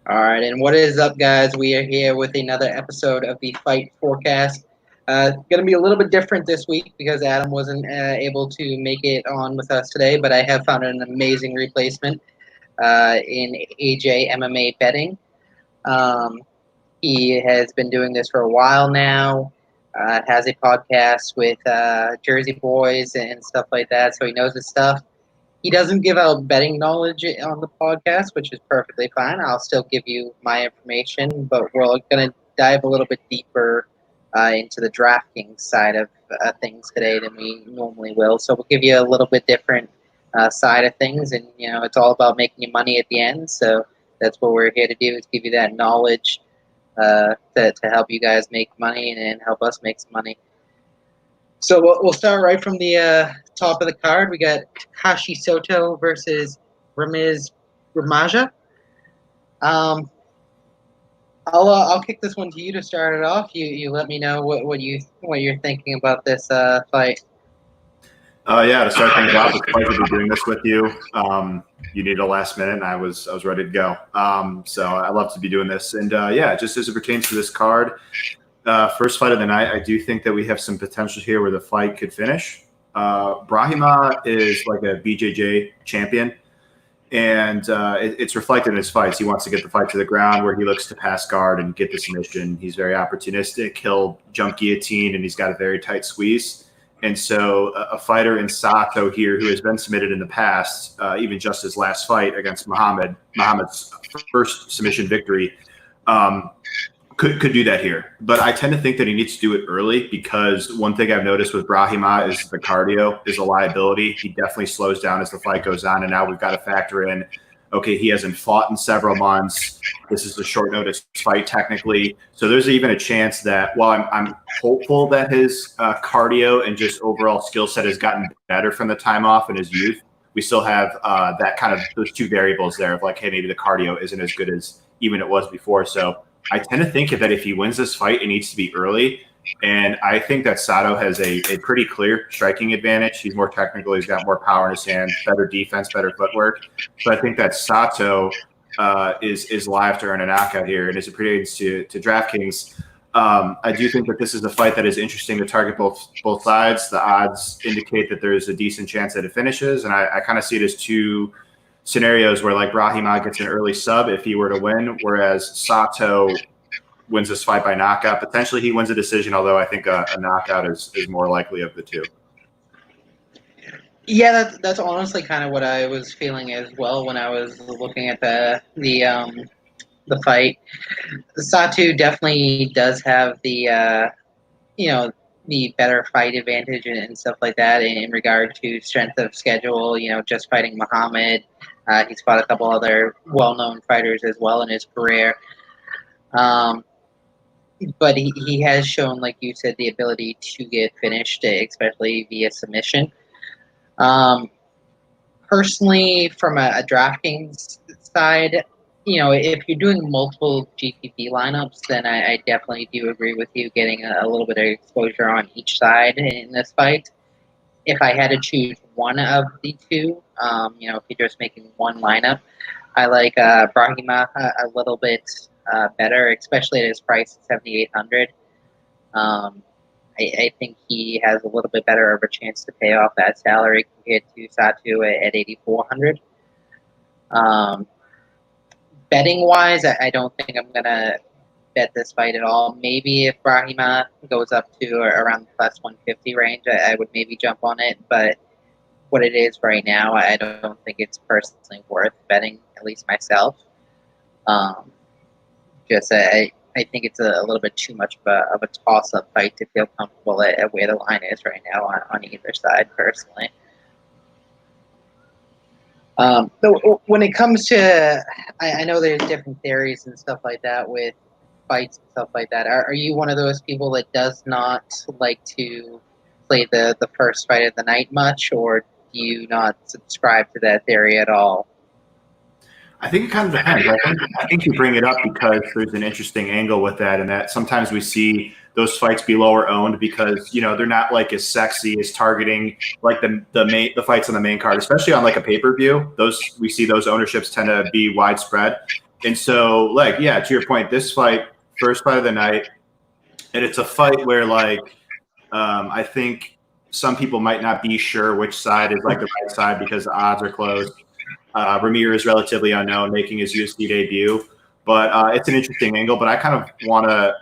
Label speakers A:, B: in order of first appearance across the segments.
A: All right, and what is up, guys? We are here with another episode of the Fight Forecast. Going to be a little bit different this week because Adam wasn't able to make it on with us today, but I have found an amazing replacement in AJ MMA betting. Um, he has been doing this for a while now. Has a podcast with Jersey Boys and stuff like that, so he knows his stuff. He doesn't give out betting knowledge on the podcast, which is perfectly fine. I'll still give you my information, but we're going to dive a little bit deeper into the DraftKings side of things today than we normally will. So we'll give you a little bit different side of things, and it's all about making you money at the end. So that's what we're here to do, is give you that knowledge to help you guys make money and help us make some money. So we'll start right from the top of the card. We got Takashi Soto versus Ramiz Ramaja. I'll kick this one to you to start it off. You let me know what you're thinking about this fight.
B: To start things off, it's a pleasure to be doing this with you. You needed a last minute, and I was ready to go. So I love to be doing this. And just as it pertains to this card, first fight of the night, I do think that we have some potential here where the fight could finish. Brahima is like a BJJ champion, and it's reflected in his fights. He wants to get the fight to the ground where he looks to pass guard and get the submission. He's very opportunistic. He'll jump guillotine, and he's got a very tight squeeze. And so a fighter in Sato here who has been submitted in the past, even just his last fight against Muhammad's first submission victory, could do that here. But I tend to think that he needs to do it early, because one thing I've noticed with Brahima is the cardio is a liability. He definitely slows down as the fight goes on, and now we've got to factor in, okay, he hasn't fought in several months. This is a short notice fight technically. So there's even a chance that while I'm hopeful that his cardio and just overall skill set has gotten better from the time off in his youth, we still have that kind of those two variables there of like, hey, maybe the cardio isn't as good as even it was before. So I tend to think that if he wins this fight, it needs to be early. And I think that Sato has a pretty clear striking advantage. He's more technical. He's got more power in his hand, better defense, better footwork. So I think that Sato is live to earn a knockout here. And as it pertains to DraftKings, I do think that this is a fight that is interesting to target both sides. The odds indicate that there's a decent chance that it finishes. And I kind of see it as two scenarios where like Brahima gets an early sub if he were to win, whereas Sato wins this fight by knockout. Potentially he wins a decision, although I think a knockout is more likely of the two.
A: Yeah, that's honestly kind of what I was feeling as well when I was looking at the fight. Satu definitely does have the the better fight advantage and stuff like that in regard to strength of schedule. Just fighting Muhammad. He's fought a couple other well-known fighters as well in his career. But he has shown, like you said, the ability to get finished, especially via submission. Personally, from a DraftKings side, if you're doing multiple GPP lineups, then I definitely do agree with you getting a little bit of exposure on each side in this fight. If I had to choose one of the two, if you're just making one lineup, I like Brahima a little bit better, especially at his price at $7,800. I think he has a little bit better of a chance to pay off that salary compared to Satu at $8,400. Betting wise, I don't think I'm gonna bet this fight at all. Maybe if Brahima goes up to around the plus 150 range, I would maybe jump on it. But what it is right now, I don't think it's personally worth betting, at least myself. I think it's a little bit too much of a toss-up fight to feel comfortable at where the line is right now on either side, personally. So when it comes to, I know there's different theories and stuff like that with fights and stuff like that. Are you one of those people that does not like to play the first fight of the night much, or do you not subscribe to that theory at all?
B: I think it kind of depends. I think you bring it up because there's an interesting angle with that, and that sometimes we see those fights be lower owned because they're not like as sexy as targeting like the fights on the main card, especially on like a pay-per-view. We see those ownerships tend to be widespread. And so, like, yeah, to your point, this fight, first fight of the night, and it's a fight where, like, I think some people might not be sure which side is like the right side because the odds are close. Ramir is relatively unknown, making his UFC debut, but it's an interesting angle. But I kind of want to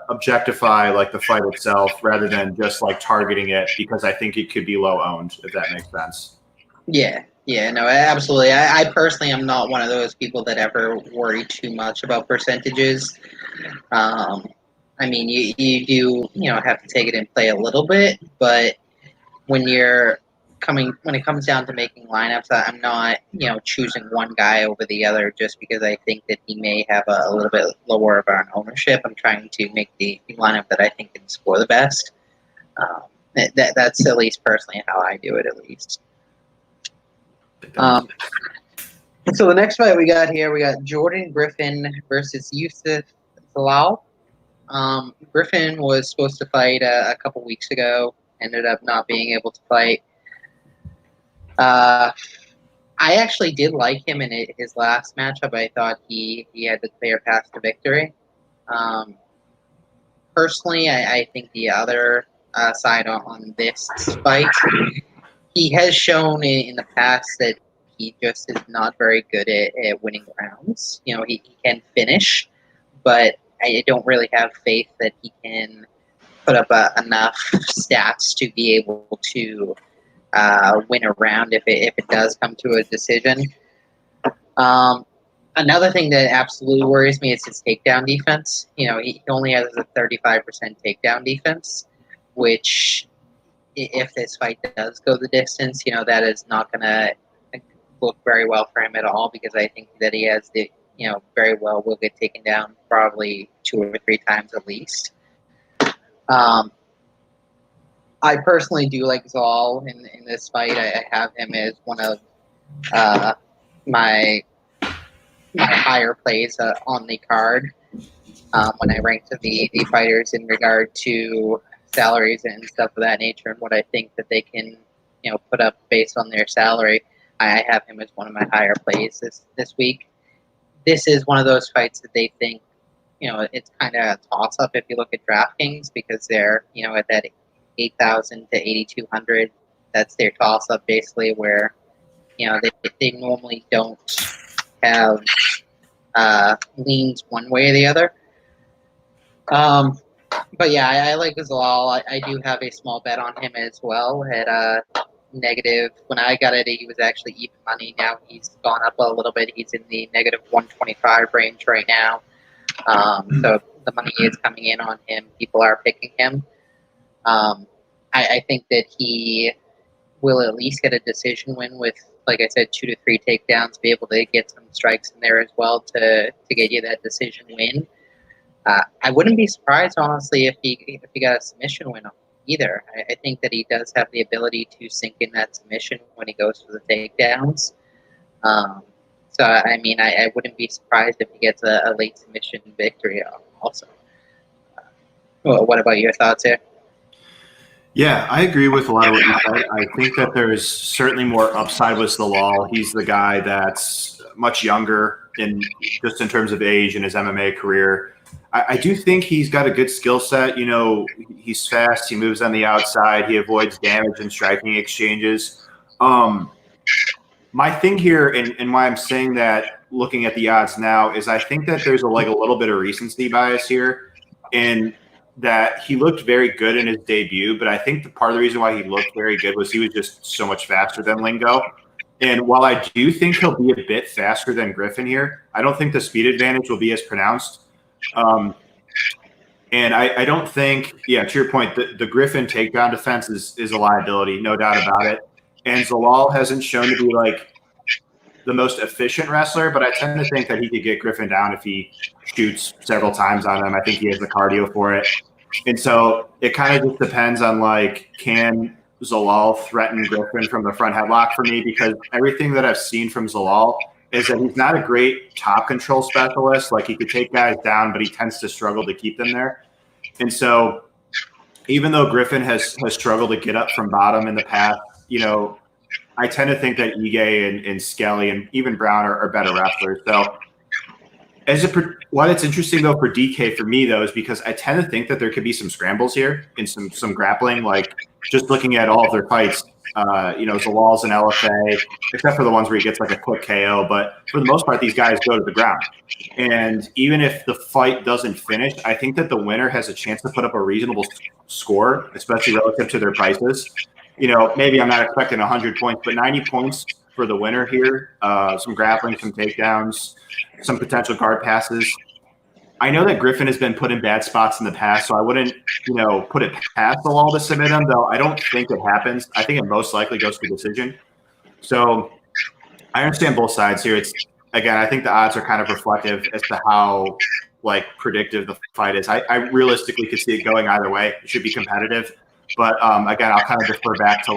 B: objectify like the fight itself rather than just like targeting it because I think it could be low owned, if that makes sense.
A: Yeah, no, absolutely. I personally am not one of those people that ever worry too much about percentages. Um, I mean, you do, have to take it in play a little bit, but when it comes down to making lineups, I'm not, choosing one guy over the other just because I think that he may have a little bit lower of an ownership. I'm trying to make the lineup that I think can score the best. That's at least personally how I do it, at least. So the next fight we got Jordan Griffin versus Yusuf Zalal. Griffin was supposed to fight a couple weeks ago, ended up not being able to fight. I actually did like him in his last matchup. I thought he had the clear path to victory. Personally, I think the other side on this fight, he has shown in the past that he just is not very good at winning rounds. He can finish, but I don't really have faith that he can put up enough stats to be able to win a round if it does come to a decision. Another thing that absolutely worries me is his takedown defense. He only has a 35% takedown defense, which if this fight does go the distance, that is not going to look very well for him at all because I think that he has very well will get taken down probably 2 or 3 times at least. I personally do like Zal in this fight. I have him as one of my higher plays on the card when I ranked the fighters in regard to salaries and stuff of that nature and what I think that they can put up based on their salary. I have him as one of my higher plays this week. This is one of those fights that they think it's kind of a toss up if you look at DraftKings because they're at that 8,000 to 8,200. That's their toss up basically where they normally don't have leans one way or the other. But yeah, I like Zalal. I do have a small bet on him as well at negative. When I got it, he was actually even money. Now he's gone up a little bit. He's in the negative 125 range right now. So the money is coming in on him. People are picking him. I think that he will at least get a decision win with, like I said, 2 to 3 takedowns, be able to get some strikes in there as well to get you that decision win. I wouldn't be surprised, honestly, if he got a submission win either. I think that he does have the ability to sink in that submission when he goes for the takedowns. So, I mean, I wouldn't be surprised if he gets a late submission victory also. Well, what about your thoughts here?
B: Yeah, I agree with a lot of what you said. I think that there's certainly more upside with Zalal. He's the guy that's much younger just in terms of age and his MMA career. I do think he's got a good skill set. He's fast. He moves on the outside. He avoids damage and striking exchanges. My thing here, and why I'm saying that, looking at the odds now, is I think that there's a little bit of recency bias here, and that he looked very good in his debut. But I think the part of the reason why he looked very good was he was just so much faster than Lingo. And while I do think he'll be a bit faster than Griffin here, I don't think the speed advantage will be as pronounced. And I don't think, to your point, the Griffin takedown defense is a liability, no doubt about it. And Zalal hasn't shown to be the most efficient wrestler, but I tend to think that he could get Griffin down if he shoots several times on him. I think he has the cardio for it. And so it kind of just depends on can Zalal threaten Griffin from the front headlock for me, because everything that I've seen from Zalal is that he's not a great top control specialist. He could take guys down, but he tends to struggle to keep them there. And so even though Griffin has struggled to get up from bottom in the past, I tend to think that Ige and Skelly and even Brown are better wrestlers. So why it's interesting though for DK for me though is because I tend to think that there could be some scrambles here and some grappling. Like just looking at all of their fights, Zalal's and LFA, except for the ones where he gets like a quick KO. But for the most part, these guys go to the ground. And even if the fight doesn't finish, I think that the winner has a chance to put up a reasonable score, especially relative to their prices. Maybe I'm not expecting 100 points, but 90 points for the winner here. Some grappling, some takedowns, some potential guard passes. I know that Griffin has been put in bad spots in the past, so I wouldn't, put it past the wall to submit him, though I don't think it happens. I think it most likely goes to decision. So I understand both sides here. Again, I think the odds are kind of reflective as to how predictive the fight is. I realistically could see it going either way. It should be competitive. But again, I'll kind of defer back to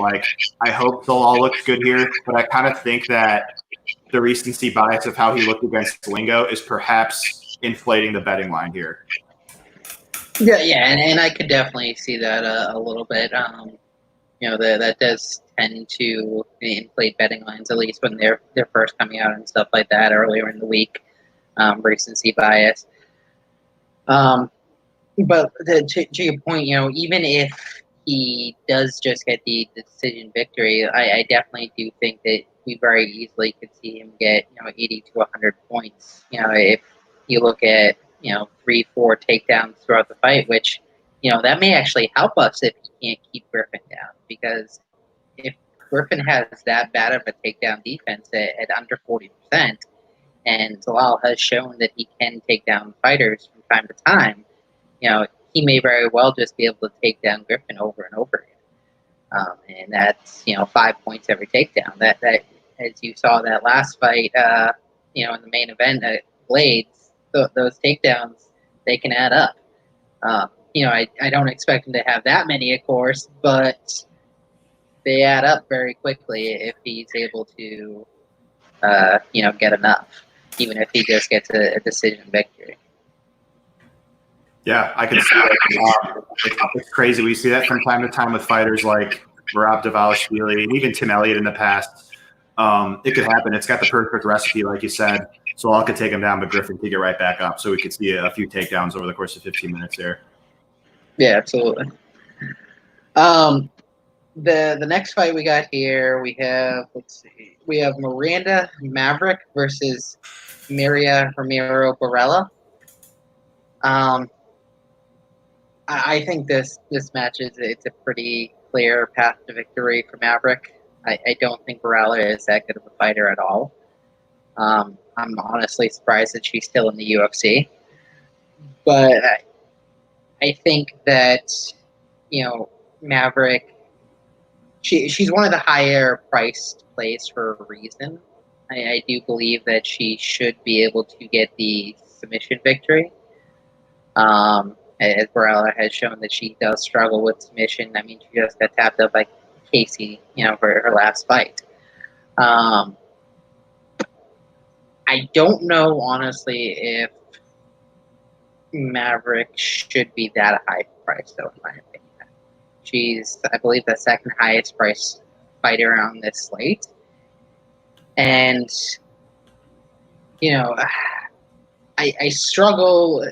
B: I hope Zalal looks good here, but I kind of think that the recency bias of how he looked against Lingo is perhaps inflating the betting line here.
A: Yeah, and I could definitely see that a little bit. That does tend to inflate betting lines, at least when they're first coming out and stuff like that earlier in the week. Recency bias. But to your point, even if he does just get the decision victory, I definitely do think that we very easily could see him get 80 to 100 points. If you look at 3-4 takedowns throughout the fight, which that may actually help us if he can't keep Griffin down, because if Griffin has that bad of a takedown defense at under 40%, and Zalal has shown that he can take down fighters from time to time, he may very well just be able to take down Griffin over and over again. And that's, 5 points every takedown. That as you saw that last fight, in the main event at Blades, those takedowns, they can add up. I don't expect him to have that many, of course, but they add up very quickly if he's able to, get enough, even if he just gets a decision victory.
B: Yeah, I can see that. It's crazy. We see that from time to time with fighters like Rob Davalishvili and even Tim Elliott in the past. It could happen. It's got the perfect recipe, like you said. So I could take him down, but Griffin could get right back up. So we could see a few takedowns over the course of 15 minutes there.
A: Yeah, absolutely. The next fight we got here, we have Miranda Maverick versus Maria Romero Barella. I think this match it's a pretty clear path to victory for Maverick. I don't think Barella is that good of a fighter at all. I'm honestly surprised that she's still in the UFC. But I think that, Maverick, she's one of the higher priced plays for a reason. I do believe that she should be able to get the submission victory. As Barella has shown that she does struggle with submission. I mean, she just got tapped up by Casey, for her last fight. I don't know, honestly, if Maverick should be that high priced, though, in my opinion. She's, I believe, the second highest priced fighter on this slate. And, I struggle.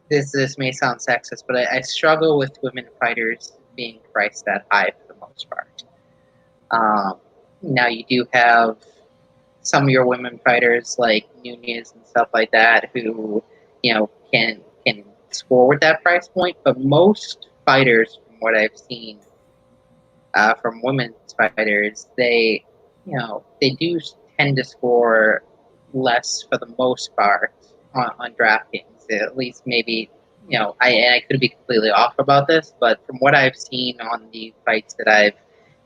A: This may sound sexist, but I struggle with women fighters being priced that high for the most part. Now you do have some of your women fighters like Nunez and stuff like that who, can score with that price point, but most fighters, from what I've seen, from women's fighters, they do tend to score less for the most part on DraftKings. At least maybe, I could be completely off about this, but from what I've seen on the fights that I've,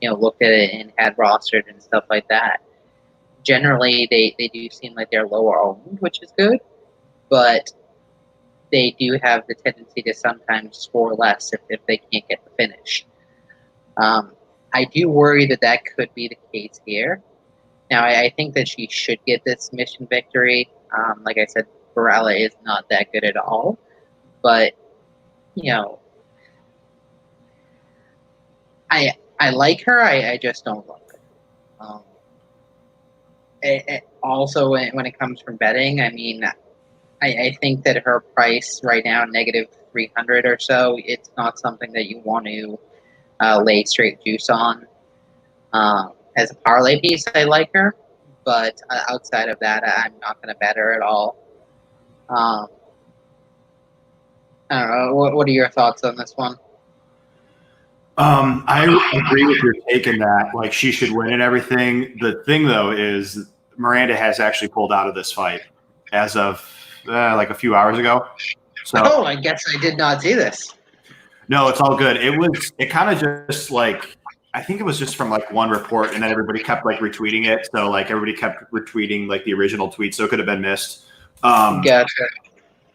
A: looked at it and had rostered and stuff like that, generally they do seem like they're lower owned, which is good, but they do have the tendency to sometimes score less if they can't get the finish. I do worry that could be the case here. Now, I think that she should get this submission victory. Like I said, Barella is not that good at all. But, I like her. I just don't love her. Also, when it comes from betting, I mean, I think that her price right now, negative 300 or so, it's not something that you want to lay straight juice on. As a parlay piece, I like her, but outside of that, I'm not going to bet her at all. Um, I don't know. What are your thoughts on this one?
B: I agree with your take in that. Like, she should win and everything. The thing, though, is Miranda has actually pulled out of this fight as of like a few hours ago. So,
A: Oh, I guess I did not see this.
B: no, it's all good. It kind of just like, I think it was just from like one report, and then everybody kept like retweeting it. So like everybody kept retweeting like the original tweet, so it could have been missed.
A: Gotcha.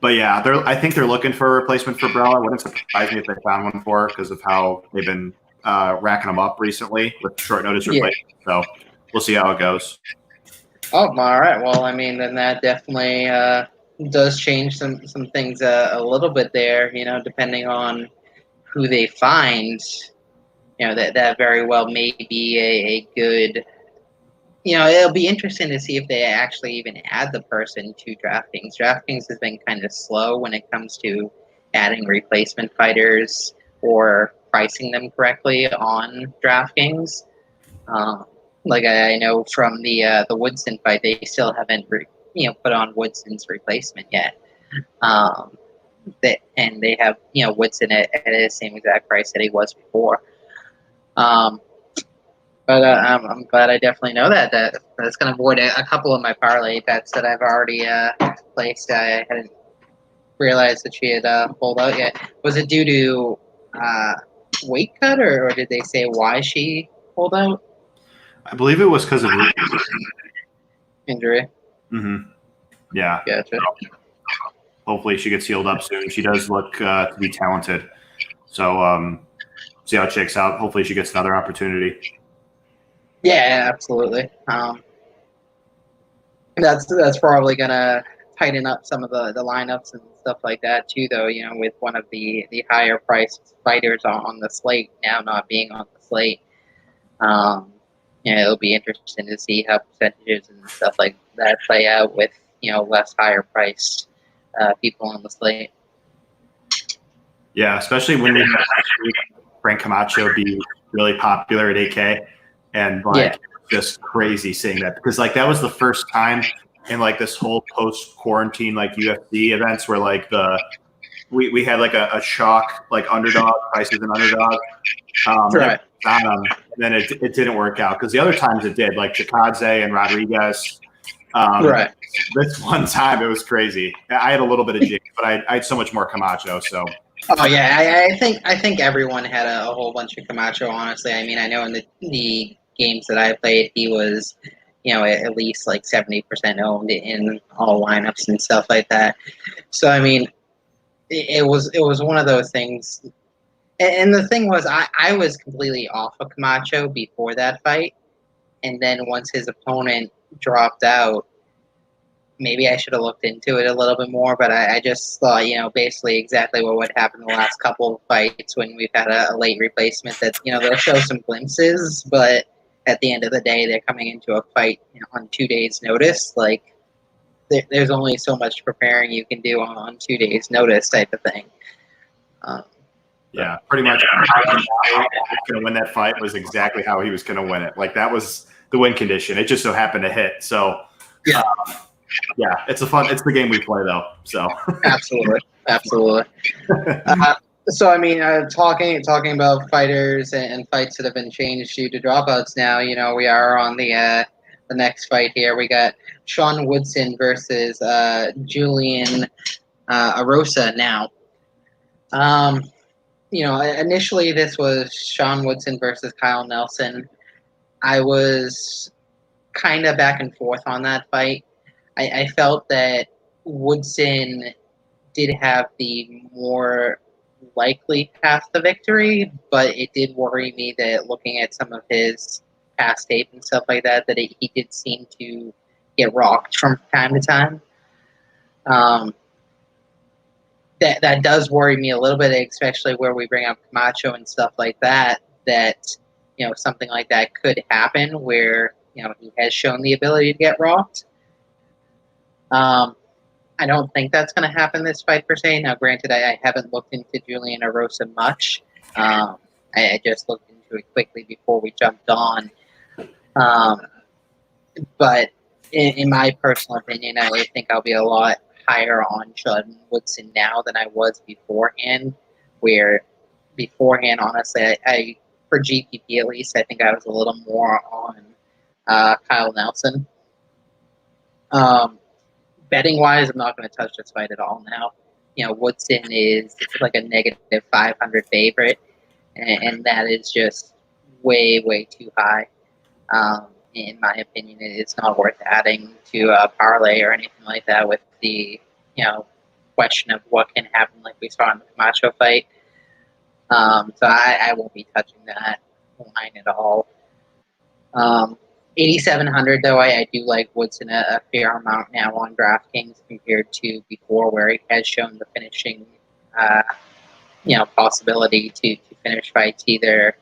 B: But yeah, I think they're looking for a replacement for Brella. It wouldn't surprise me if they found one for her because of how they've been racking them up recently with short notice replacement. So we'll see how it goes.
A: Oh, all right. Well, I mean, then that definitely does change some things a little bit there. You know, depending on who they find. You know, that very well may be a good. You know, it'll be interesting to see if they actually even add the person to DraftKings. DraftKings has been kind of slow when it comes to adding replacement fighters or pricing them correctly on DraftKings. Like I know from the Woodson fight, they still haven't put on Woodson's replacement yet. And they have Woodson at the same exact price that he was before. But I'm glad I definitely know that's going to avoid a couple of my parlay bets that I've already placed. I hadn't realized that she had pulled out yet. Was it due to weight cut, or did they say why she pulled out?
B: I believe it was because of
A: Injury.
B: Mm-hmm. Yeah.
A: Gotcha.
B: Hopefully she gets healed up soon. She does look to be talented. So see how it shakes out. Hopefully she gets another opportunity.
A: Yeah, absolutely. That's probably gonna tighten up some of the lineups and stuff like that too. Though with one of the higher priced fighters on the slate now not being on the slate, it'll be interesting to see how percentages and stuff like that play out with less higher priced people on the slate.
B: Yeah, especially when we had Frank Camacho be really popular at 8K, and just crazy seeing that because like that was the first time in like this whole post quarantine like UFC events where like we had like a shock like underdog prices and underdog.
A: Right.
B: Then it didn't work out because the other times it did like Chikadze and Rodriguez.
A: Right.
B: This one time it was crazy. I had a little bit of jinx, but I had so much more Camacho. So.
A: Oh yeah, I think everyone had a whole bunch of Camacho. Honestly, I mean, I know in the games that I played, he was, at least like 70% owned in all lineups and stuff like that. So I mean, it was one of those things. And the thing was, I was completely off of Camacho before that fight, and then once his opponent dropped out, maybe I should have looked into it a little bit more, but I just thought, basically exactly what would happen the last couple of fights when we've had a late replacement that, they'll show some glimpses, but at the end of the day, they're coming into a fight on 2 days' notice. Like, there's only so much preparing you can do on 2 days' notice type of thing.
B: Yeah, pretty much how he was going to win that fight was exactly how he was going to win it. Like, that was the win condition. It just so happened to hit. So, yeah, it's the game we play though. So
A: absolutely. So I mean, talking about fighters and fights that have been changed due to dropouts. Now we are on the next fight here. We got Sean Woodson versus Julian Arosa. Now, initially this was Sean Woodson versus Kyle Nelson. I was kind of back and forth on that fight. I felt that Woodson did have the more likely path to victory, but it did worry me that looking at some of his past tape and stuff like that, he did seem to get rocked from time to time. That does worry me a little bit, especially where we bring up Camacho and stuff like that. That something like that could happen where he has shown the ability to get rocked. I don't think that's going to happen this fight per se. Now, granted, I haven't looked into Julian Erosa much. I just looked into it quickly before we jumped on. But in my personal opinion, I think I'll be a lot higher on Judd Woodson now than I was beforehand. Where beforehand, honestly, I for GPP at least, I think I was a little more on Kyle Nelson. Betting wise, I'm not going to touch this fight at all now. Woodson is like a negative 500 favorite, and that is just way, way too high. In my opinion, it's not worth adding to a parlay or anything like that with the, question of what can happen like we saw in the Camacho fight. So I won't be touching that line at all. 8,700 though, I do like Woodson a fair amount now on DraftKings compared to before, where he has shown the finishing, possibility to finish fights either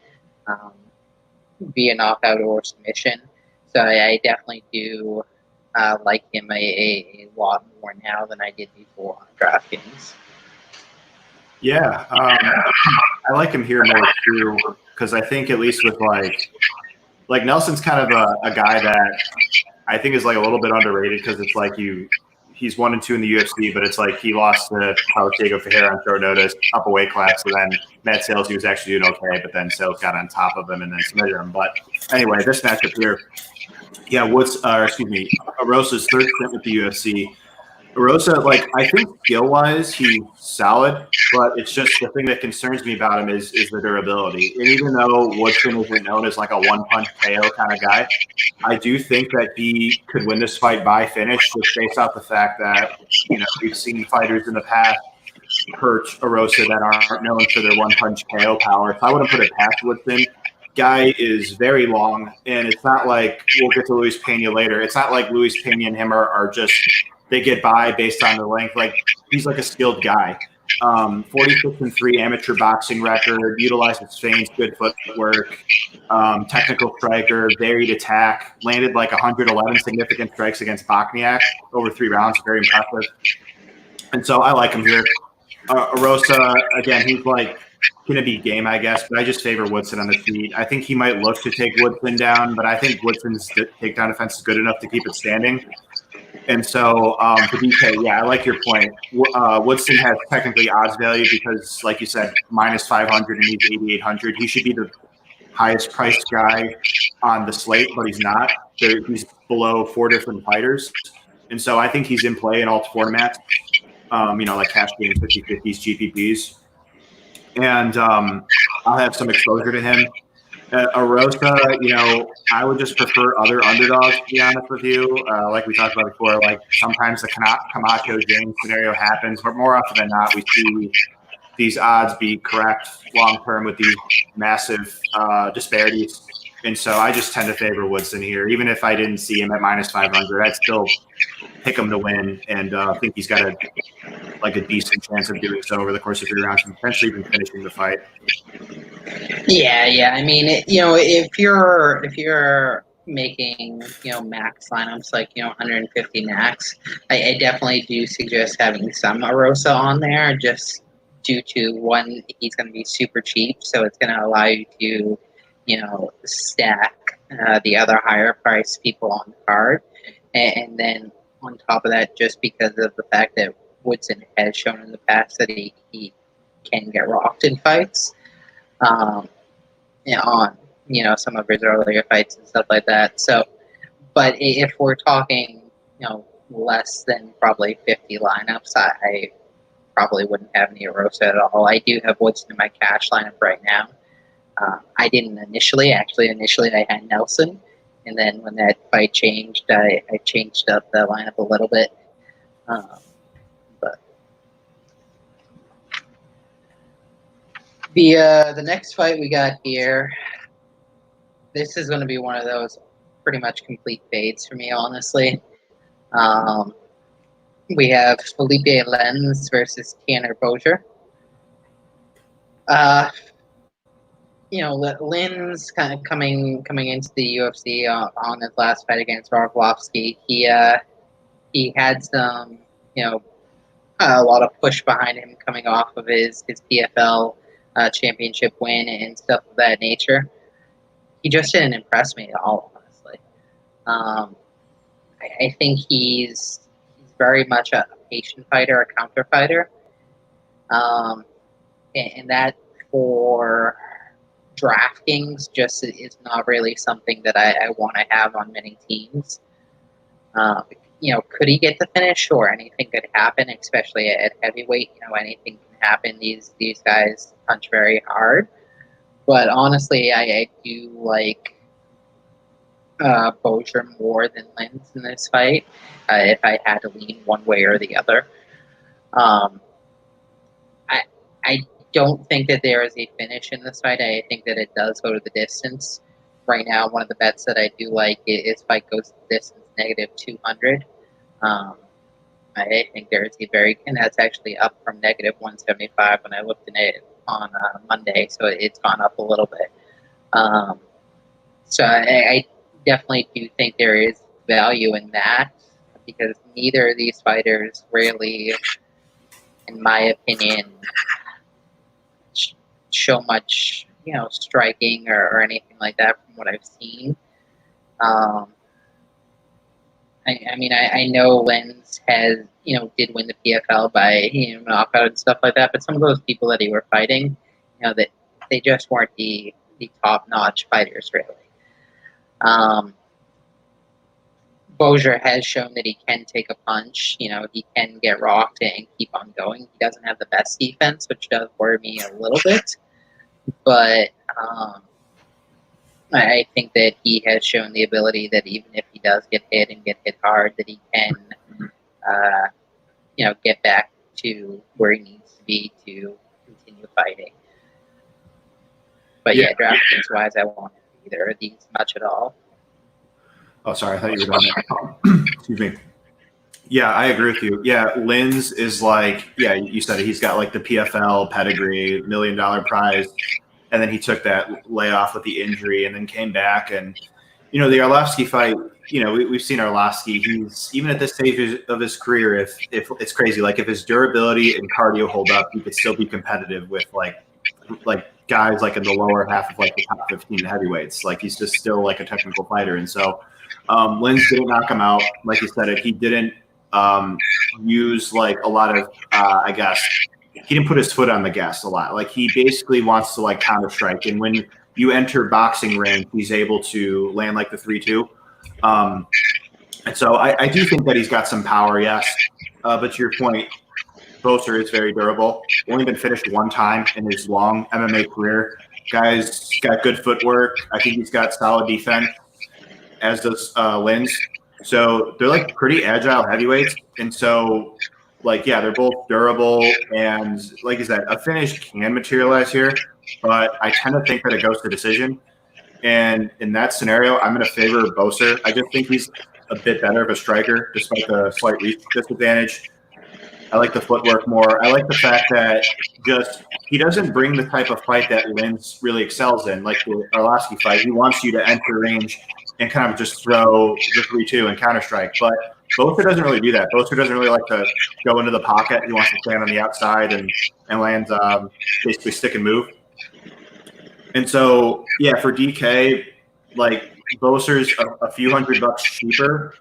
A: via knockout or submission. So I definitely do like him a lot more now than I did before on DraftKings.
B: Yeah, I like him here more too because I think at least with like Nelson's kind of a guy that I think is like a little bit underrated because it's like he's 1-2 in the UFC, but it's like he lost to Carlos Diego Ferreira on short notice, up a weight class. So then Matt Sales, he was actually doing okay, but then Sales got on top of him and then submitted him. But anyway, this matchup here, yeah, Arosa's third stint with the UFC. Arosa, I think skill-wise, he's solid, but it's just the thing that concerns me about him is the durability. And even though Woodson isn't known as like a one-punch KO kind of guy, I do think that he could win this fight by finish just based off the fact that, we've seen fighters in the past hurt Arosa that aren't known for their one-punch KO power. So I wouldn't put it past Woodson. Guy is very long, and it's not like we'll get to Luis Pena later. It's not like Luis Pena and him are just – they get by based on the length. Like, he's like a skilled guy. 46-3 amateur boxing record, utilizes feints, good footwork, technical striker, varied attack, landed like 111 significant strikes against Bokniak over 3 rounds. Very impressive. And so I like him here. Arosa, again, he's like going to be game, I guess, but I just favor Woodson on the feet. I think he might look to take Woodson down, but I think Woodson's takedown defense is good enough to keep it standing. And so for DK, yeah, I like your point. Woodson has technically odds value because, like you said, minus 500 and he's 8,800. He should be the highest priced guy on the slate, but he's not. He's below 4 different fighters. And so I think he's in play in all formats, like cash games, 50-50s, GPPs. And I'll have some exposure to him. Arosa, I would just prefer other underdogs, to be honest with you. Like we talked about before, like sometimes the Camacho James scenario happens, but more often than not, we see these odds be correct long-term with these massive disparities. And so I just tend to favor Woodson here. Even if I didn't see him at minus 500, I'd still pick him to win and think he's got a decent chance of doing so over the course of 3 rounds and potentially even finishing the fight.
A: Yeah. I mean, if you're making max lineups like 150 max, I definitely do suggest having some Arosa on there, just due to one, he's going to be super cheap, so it's going to allow you to stack the other higher priced people on the card, and then on top of that, just because of the fact that Woodson has shown in the past that he can get rocked in fights. On some of his earlier fights and stuff like that. So, but if we're talking less than probably 50 lineups, I probably wouldn't have any Arosa at all. I do have Woodson in my cash lineup right now. I didn't initially. Actually, I had Nelson, and then when that fight changed, I changed up the lineup a little bit. But the next fight we got here, this is going to be one of those pretty much complete fades for me, honestly. We have Felipe Lenz versus Tanner Bozier. Lynn's kind of coming into the UFC on his last fight against Arlovsky. He had some, you know, a lot of push behind him coming off of his PFL championship win and stuff of that nature. He just didn't impress me at all, honestly. Um, I think he's very much a patient fighter, a counter fighter, um, and that for DraftKings just is not really something that I want to have on many teams. Could he get the finish? Sure, anything could happen, especially at heavyweight. Anything can happen. These guys punch very hard. But honestly, I do like Bozier more than Lins in this fight. If I had to lean one way or the other, um, I I don't think that there is a finish in this fight. I think that it does go to the distance. Right now, one of the bets that I do like is fight goes to the distance -200. Um, I think there is and that's actually up from -175 when I looked at it on Monday, so it's gone up a little bit. Um, so I definitely do think there is value in that because neither of these fighters really, in my opinion, show much, striking or anything like that from what I've seen. Um, I know Lenz has, did win the PFL by knockout and stuff like that, but some of those people that he were fighting, that they just weren't the top notch fighters really. Bozier has shown that he can take a punch. He can get rocked and keep on going. He doesn't have the best defense, which does worry me a little bit, but I think that he has shown the ability that even if he does get hit and get hit hard, that he can, get back to where he needs to be to continue fighting. But yeah, DraftKings wise, I won't have either of these much at all.
B: Oh, sorry, I thought you were done. Excuse me. Yeah, I agree with you. Yeah, Linz is like, yeah, you said it. He's got like the PFL pedigree, $1 million prize, and then he took that layoff with the injury and then came back. And the Arlovsky fight, we've seen Arlovsky. He's even at this stage of his career, if it's crazy, like if his durability and cardio hold up, he could still be competitive with like guys like in the lower half of like the top 15 heavyweights. Like he's just still like a technical fighter, and so Linz didn't knock him out. Like you said, he didn't use like a lot of I guess he didn't put his foot on the gas a lot. Like he basically wants to like counter strike, and when you enter boxing range, he's able to land like the 3-2. And so I do think that he's got some power, yes. But to your point, Bozier is very durable. Only been finished one time in his long MMA career. Guy's got good footwork. I think he's got solid defense, as does Linz. So they're like pretty agile heavyweights. And so, like, yeah, they're both durable. And like you said, a finish can materialize here. But I tend to think that it goes to decision. And in that scenario, I'm going to favor Bozier. I just think he's a bit better of a striker, despite the slight reach disadvantage. I like the footwork more. I like the fact that he doesn't bring the type of fight that Linz really excels in, like the Arlovsky fight. He wants you to enter range and kind of just throw the 3-2 and counter strike. But Bozier doesn't really do that. Bozier doesn't really like to go into the pocket. He wants to stand on the outside and land basically stick and move. And so, yeah, for DK, like Bozier's a few $100 cheaper.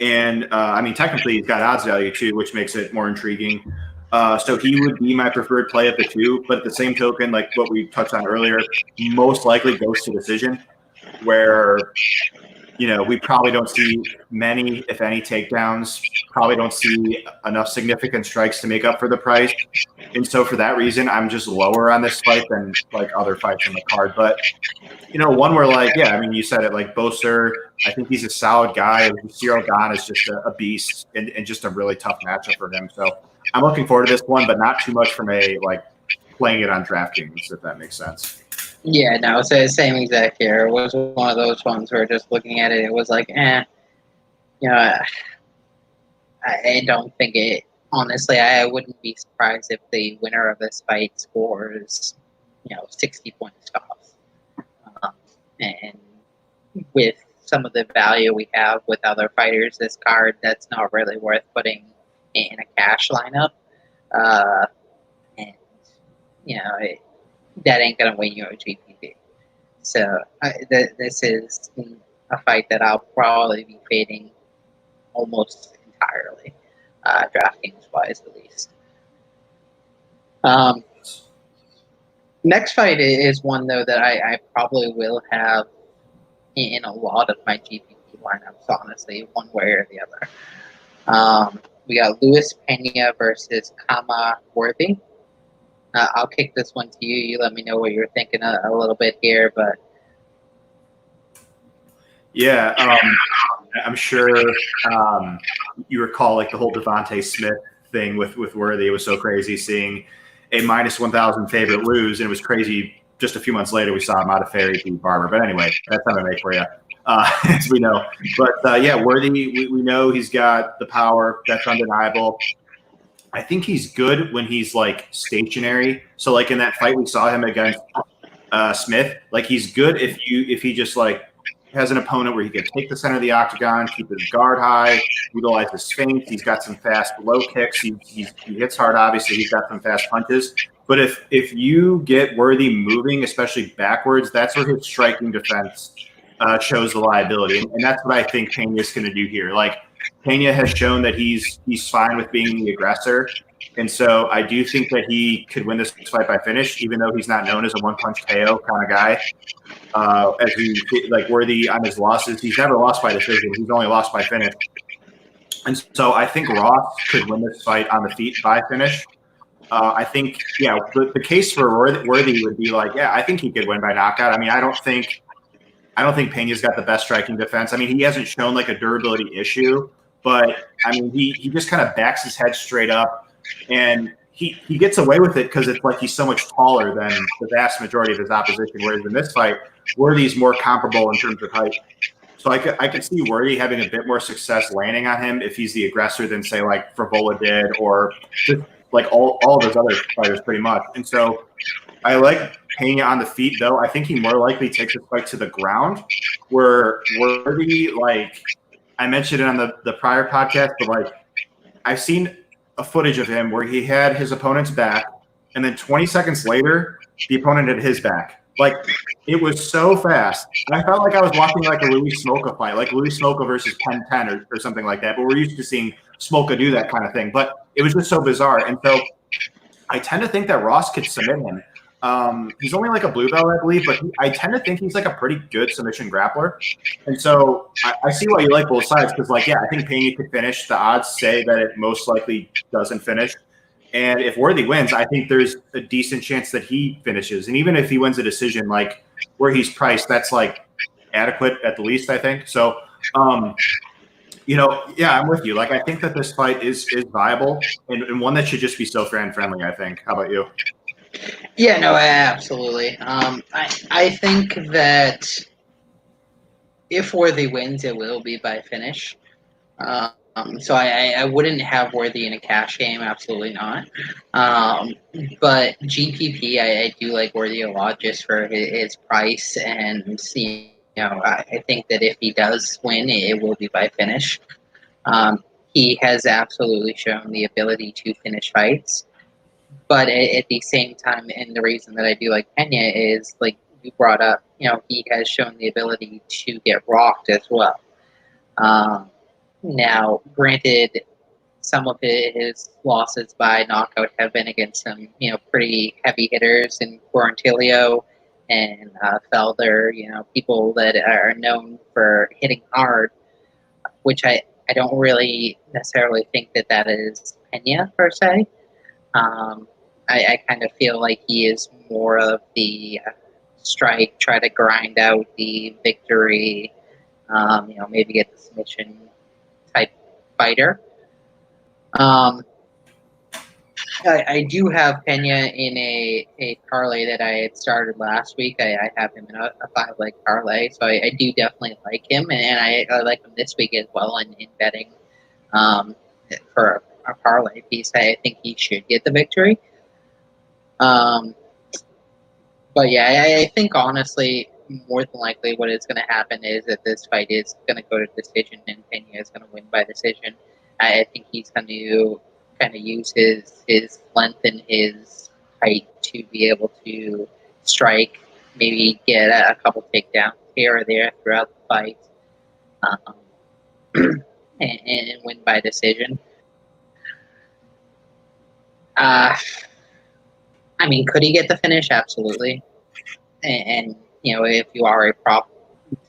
B: And technically he's got odds value too, which makes it more intriguing. So he would be my preferred play of the two. But at the same token, like what we touched on earlier, most likely goes to decision, where we probably don't see many, if any, takedowns. Probably don't see enough significant strikes to make up for the price. And so for that reason, I'm just lower on this fight than like other fights on the card. But one where like, yeah, you said it, like Bozier, I think he's a solid guy. Cyril Gane is just a beast and just a really tough matchup for him. So I'm looking forward to this one, but not too much from playing it on DraftKings, if that makes sense.
A: Yeah, no, so same exact here. It was one of those ones where just looking at it, it was like, I don't think it. Honestly, I wouldn't be surprised if the winner of this fight scores 60-point stops. Um, and with some of the value we have with other fighters, this card, that's not really worth putting in a cash lineup. And, that ain't going to win you a GPP. So this is a fight that I'll probably be fading almost entirely, DraftKings-wise at least. Next fight is one, though, that I probably will have in a lot of my GPP lineups, honestly, one way or the other. We got Luis Pena versus Kama Worthy. I'll kick this one to you. You let me know what you're thinking a little bit here, but
B: yeah, I'm sure you recall like the whole Devontae Smith thing with Worthy. It was so crazy seeing a minus 1,000 favorite lose, and it was crazy. Just a few months later, we saw him out of Ferry beat Barber. But anyway, that's MMA for you, as we know. But yeah, Worthy, we know he's got the power. That's undeniable. I think he's good when he's like stationary. So like in that fight we saw him against Smith, like he's good if he just like has an opponent where he can take the center of the octagon, keep his guard high, utilize his feints. He's got some fast low kicks. He hits hard. Obviously, he's got some fast punches. But if you get Worthy moving, especially backwards, that's where his striking defense shows the liability, and that's what I think Pena is going to do here. Like Pena has shown that he's fine with being the aggressor, and so I do think that he could win this fight by finish, even though he's not known as a one-punch KO kind of guy. As he like Worthy on his losses, he's never lost by decision. He's only lost by finish. And so I think Ross could win this fight on the feet by finish. I think, yeah, the case for Worthy would be like, yeah, I think he could win by knockout. I mean, I don't think Pena's got the best striking defense. I mean, he hasn't shown like a durability issue, but I mean, he just kind of backs his head straight up, and he gets away with it because it's like he's so much taller than the vast majority of his opposition. Whereas in this fight, Worthy's more comparable in terms of height. So I could see Worthy having a bit more success landing on him if he's the aggressor than say like Frivola did, or just like all of those other fighters pretty much. And so I like Pena on the feet, though. I think he more likely takes this fight to the ground, where Worthy, like I mentioned it on the prior podcast, but like I've seen a footage of him where he had his opponent's back, and then 20 seconds later, the opponent had his back. Like it was so fast. And I felt like I was watching like a Louis Smolka fight, like Louis Smolka versus Pen 10 or something like that. But we're used to seeing Smolka do that kind of thing. But it was just so bizarre. And so I tend to think that Ross could submit him. He's only like a blue belt, I believe, but I tend to think he's like a pretty good submission grappler. And so I see why you like both sides because, like, yeah, I think Pena could finish. The odds say that it most likely doesn't finish. And if Worthy wins, I think there's a decent chance that he finishes. And even if he wins a decision, like where he's priced, that's like adequate at the least, I think. So, yeah, I'm with you. Like, I think that this fight is viable and one that should just be so fan friendly, I think. How about you?
A: Yeah, no, absolutely. I think that if Worthy wins, it will be by finish. So I wouldn't have Worthy in a cash game, absolutely not. But GPP, I do like Worthy a lot just for his price, and I think that if he does win, it will be by finish. He has absolutely shown the ability to finish fights. But at the same time, and the reason that I do like Pena is, like you brought up, he has shown the ability to get rocked as well. Now, granted, some of his losses by knockout have been against some, pretty heavy hitters in Quarantilio and Felder, people that are known for hitting hard, which I don't really necessarily think that is Pena per se. I kind of feel like he is more of the strike, try to grind out the victory, maybe get the submission type fighter. I do have Pena in a parlay that I had started last week. I have him in a 5-leg parlay, so I do definitely like him, and I like him this week as well in betting for a parlay piece. I think he should get the victory. But yeah, I think honestly, more than likely, what is going to happen is that this fight is going to go to decision, and Pena is going to win by decision. I think he's going to kind of use his length and his height to be able to strike, maybe get a couple takedowns here or there throughout the fight, um, and win by decision. Uh, I mean, could he get the finish? Absolutely. And if you are a prop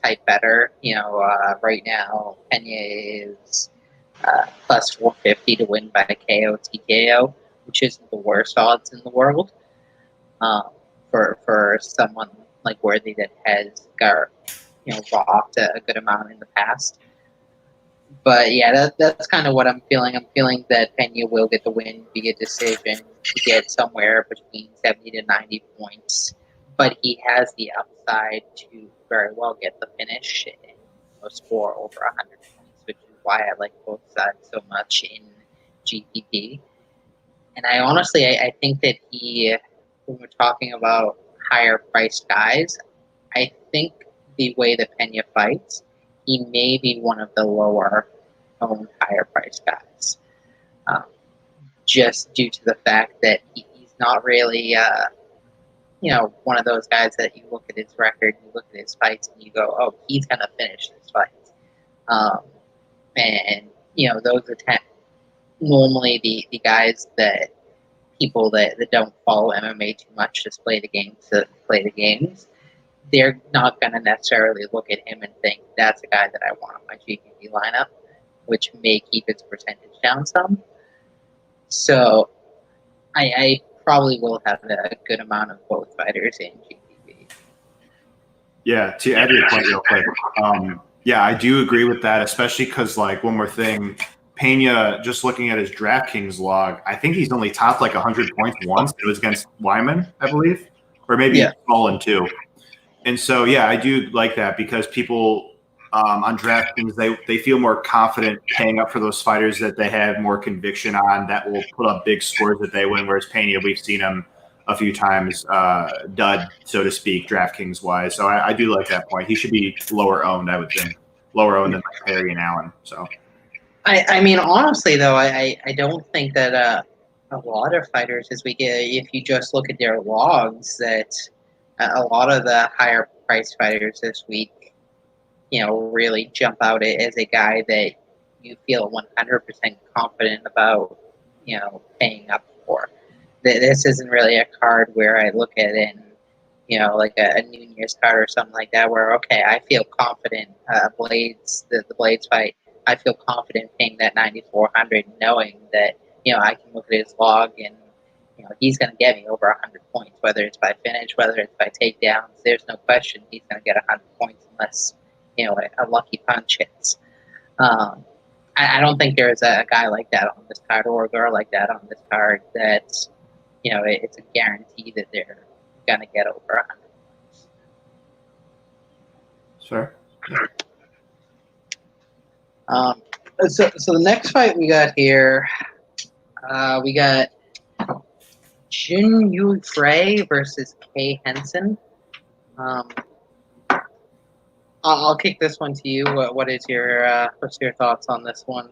A: type better, right now Pena is plus 450 to win by KO TKO, which isn't the worst odds in the world for someone like Worthy that has got rocked a good amount in the past. But yeah, that's kind of what I'm feeling. I'm feeling that Pena will get the win via decision to get somewhere between 70 to 90 points. But he has the upside to very well get the finish and score over 100 points, which is why I like both sides so much in GPP. And I think that when we're talking about higher priced guys, I think the way that Pena fights, he may be one of the lower owned higher priced guys. Um, just due to the fact that he's not really, one of those guys that you look at his record, you look at his fights, and you go, oh, he's going to finish this fight. And, those are normally the guys that people that don't follow MMA too much just play the games to play the games. They're not going to necessarily look at him and think that's a guy that I want on my GPP lineup, which may keep its percentage down some. So I probably will have a good amount of both fighters in GPP.
B: Yeah, to add your point real quick, yeah, I do agree with that, especially because, like, one more thing, Pena, just looking at his DraftKings log, I think he's only topped like 100 points once. It was against Wyman, I believe, or maybe Mullen too. And so, yeah, I do like that because people on DraftKings, they feel more confident paying up for those fighters that they have more conviction on that will put up big scores that they win, whereas Pena, we've seen him a few times dud, so to speak, DraftKings wise. So I do like that point. He should be lower owned, I would think, lower owned than like Perry and Allen. So,
A: I mean, honestly though, I don't think that a lot of fighters this week, if you just look at their logs, that a lot of the higher priced fighters this week, really jump out as a guy that you feel 100% confident about, paying up for. This isn't really a card where I look at it and, like a Nunez card or something like that, where, okay, I feel confident, the Blades fight, I feel confident paying that 9,400, knowing that, I can look at his log and, he's going to get me over 100 points, whether it's by finish, whether it's by takedowns. There's no question he's going to get 100 points unless, a lucky punch hits. I don't think there's a guy like that on this card or a girl like that on this card that, it's a guarantee that they're going to get over 100 points.
B: Sure.
A: So the next fight we got here, we got Jin Yu Frey versus Kay Henson. I'll kick this one to you. What's your thoughts on this one?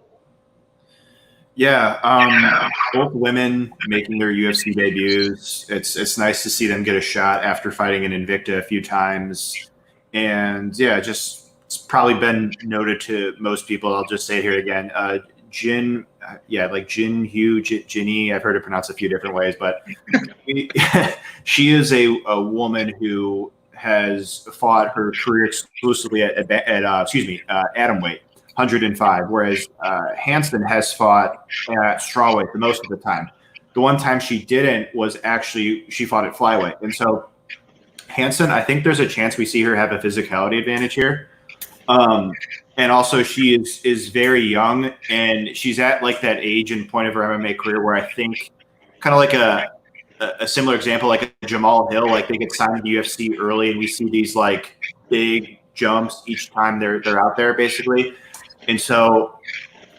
B: Yeah, both women making their UFC debuts. It's nice to see them get a shot after fighting in Invicta a few times, and yeah, just it's probably been noted to most people. I'll just say it here again. Jin, like Jin Hu, Jinny. I've heard it pronounced a few different ways, but she is a woman who has fought her career exclusively at atomweight, 105, whereas Hansen has fought at strawweight the most of the time. The one time she didn't was actually she fought at flyweight, and so Hansen, I think there's a chance we see her have a physicality advantage here. And also she is very young, and she's at like that age and point of her MMA career where I think kind of like a similar example, like a Jamal Hill, like they get signed to the UFC early, and we see these like big jumps each time they're out there, basically. And so,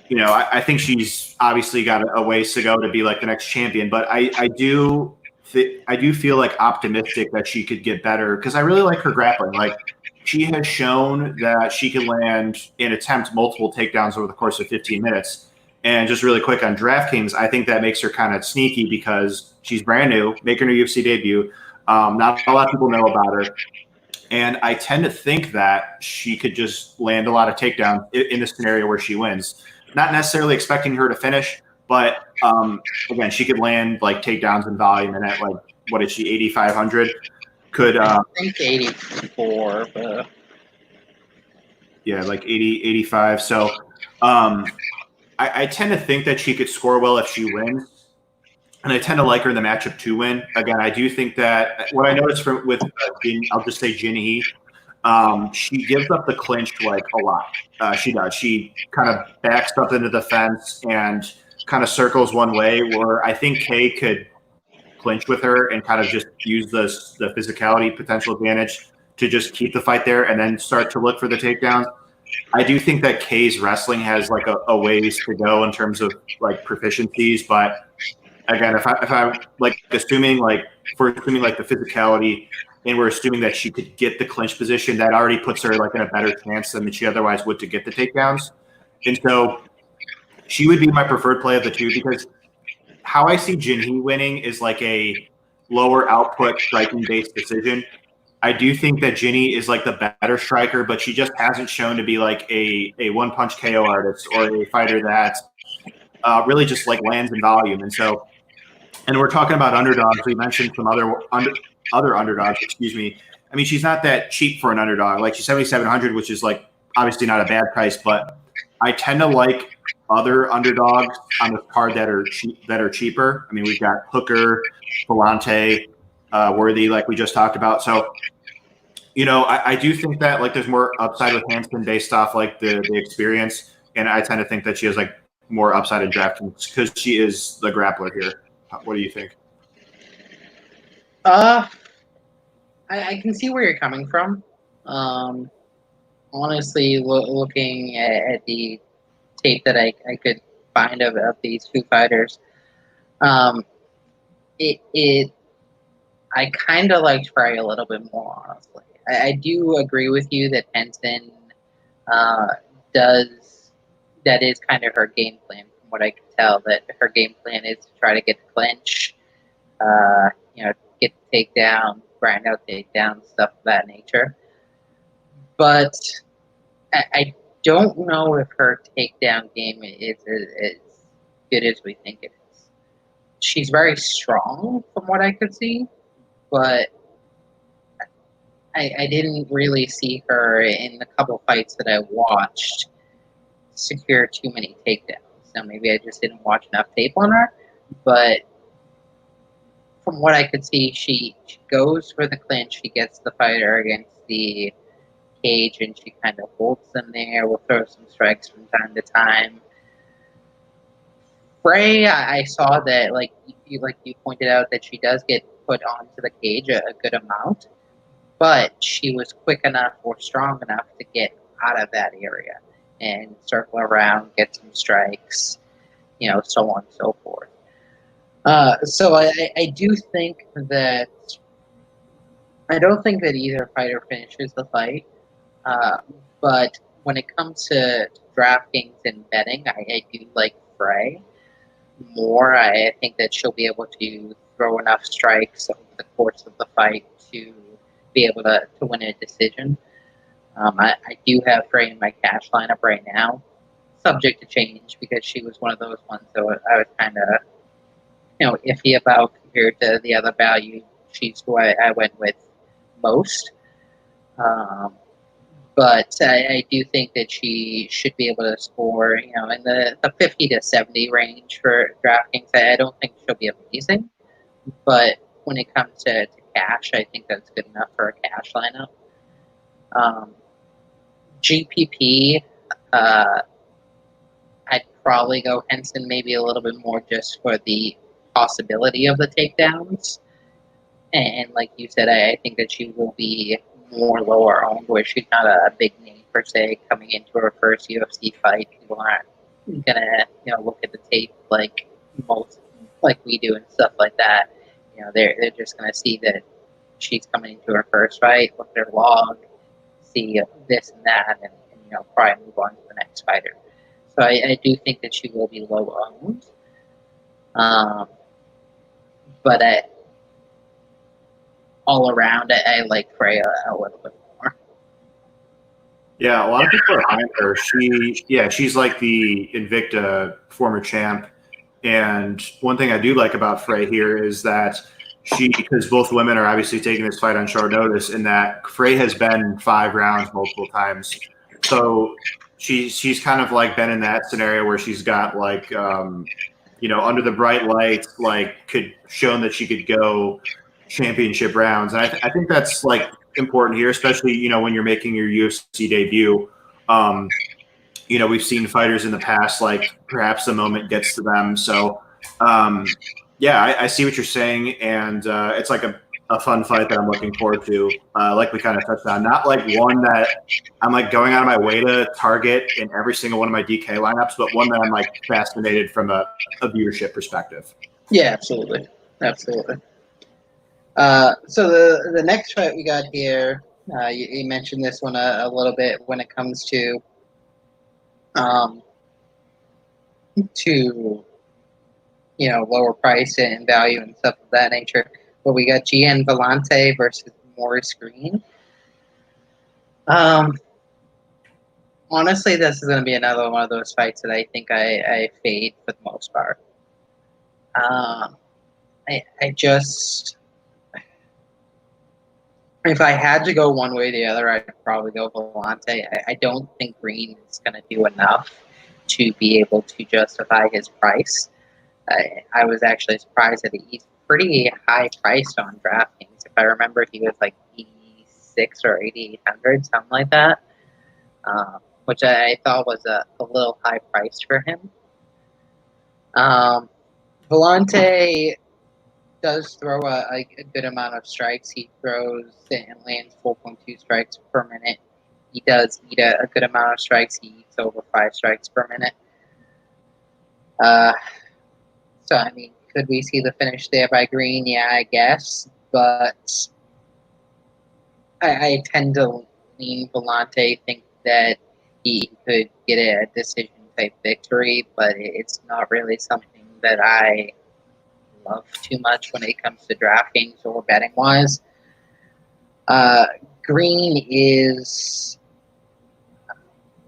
B: I think she's obviously got a ways to go to be like the next champion, but I do I do feel like optimistic that she could get better because I really like her grappling. Like she has shown that she can land and attempt multiple takedowns over the course of 15 minutes. And just really quick on DraftKings, I think that makes her kind of sneaky because she's brand new, making her UFC debut. Not a lot of people know about her. And I tend to think that she could just land a lot of takedowns in the scenario where she wins. Not necessarily expecting her to finish, but again, she could land like takedowns in volume. And at like, what is she, 8,500? Could
A: I think 84, but
B: yeah, like 80, 85. So I tend to think that she could score well if she wins. And I tend to like her in the matchup to win. Again, I do think that what I noticed with I'll just say Jinhee, she gives up the clinch like a lot. She does. She kind of backs up into the fence and kind of circles one way. Where I think Kay could clinch with her and kind of just use the physicality potential advantage to just keep the fight there and then start to look for the takedowns. I do think that Kay's wrestling has like a ways to go in terms of like proficiencies, but again, if I like assuming like if we're assuming like the physicality and we're assuming that she could get the clinch position, that already puts her like in a better chance than she otherwise would to get the takedowns. And so she would be my preferred play of the two because how I see Jinhee winning is like a lower output striking based decision. I do think that Jinhee is like the better striker, but she just hasn't shown to be like a one punch KO artist or a fighter that really just like lands in volume. And so and we're talking about underdogs. We mentioned some other underdogs. Excuse me. I mean, she's not that cheap for an underdog. Like she's 7,700, which is like obviously not a bad price. But I tend to like other underdogs on the card that are cheaper. I mean, we've got Hooker, Volante, Worthy, like we just talked about. So I do think that like there's more upside with Hanson based off like the experience, and I tend to think that she has like more upside in DraftKings because she is the grappler here. What do you think?
A: I can see where you're coming from. Honestly, looking at the tape that I could find of these two fighters, it I kind of liked Frey a little bit more, honestly. I do agree with you that Henson uh, does, that is kind of her game plan, from what I can tell, that her game plan is to try to get the clinch, get the takedown, grind out takedown, stuff of that nature. But I don't know if her takedown game is as good as we think it is. She's very strong, from what I could see, but I didn't really see her in the couple fights that I watched secure too many takedowns. Now, maybe I just didn't watch enough tape on her, but from what I could see, she goes for the clinch. She gets the fighter against the cage, and she kind of holds them there. Will throw some strikes from time to time. Frey, I saw that, like you pointed out, that she does get put onto the cage a good amount, but she was quick enough or strong enough to get out of that area and circle around, get some strikes, so on and so forth. So I do think that I don't think that either fighter finishes the fight, but when it comes to DraftKings and betting, I do like Frey more. I think that she'll be able to throw enough strikes over the course of the fight to be able to win a decision. I do have Frey in my cash lineup right now, subject to change because she was one of those ones that I was kind of iffy about compared to the other value. She's who I went with most. But I do think that she should be able to score, in the 50 to 70 range for DraftKings. I don't think she'll be amazing, but when it comes to cash, I think that's good enough for a cash lineup. GPP, I'd probably go Henson maybe a little bit more just for the possibility of the takedowns. And like you said, I think that she will be more lower owned, where she's not a big name per se coming into her first UFC fight. People aren't gonna look at the tape like we do and stuff like that. they're just going to see that she's coming into her first fight, look at her log, see this and that, and probably move on to the next fighter. So I do think that she will be low owned. But all around, I like Freya a little bit more.
B: Yeah, a lot of people are behind her. She's like the Invicta former champ. And one thing I do like about Frey here is that because both women are obviously taking this fight on short notice, and that Frey has been 5 rounds multiple times. So she's kind of like been in that scenario where she's got like, under the bright lights, like shown that she could go championship rounds. And I think that's like important here, especially, when you're making your UFC debut. We've seen fighters in the past, like perhaps the moment gets to them. So, I see what you're saying. And it's like a fun fight that I'm looking forward to. Like we kind of touched on, not like one that I'm like going out of my way to target in every single one of my DK lineups, but one that I'm like fascinated from a viewership perspective.
A: Yeah, absolutely. Absolutely. So the next fight we got here, you mentioned this one a little bit when it comes to lower price and value and stuff of that nature. But we got Gian Vellante versus Maurice Green. Honestly, this is going to be another one of those fights that I think I fade for the most part. I just, if I had to go one way or the other, I'd probably go Vellante. I don't think Green is going to do enough to be able to justify his price. I was actually surprised that he's pretty high priced on DraftKings. If I remember, he was like 86 or 8,800, something like that, which I thought was a little high priced for him. Vellante does throw a good amount of strikes. He throws and lands 4.2 strikes per minute. He does eat a good amount of strikes. He eats over 5 strikes per minute. So, I mean, could we see the finish there by Green? Yeah, I guess. But I tend to lean Vellante, think that he could get a decision-type victory, but it's not really something that I love too much when it comes to DraftKings or betting-wise. Green is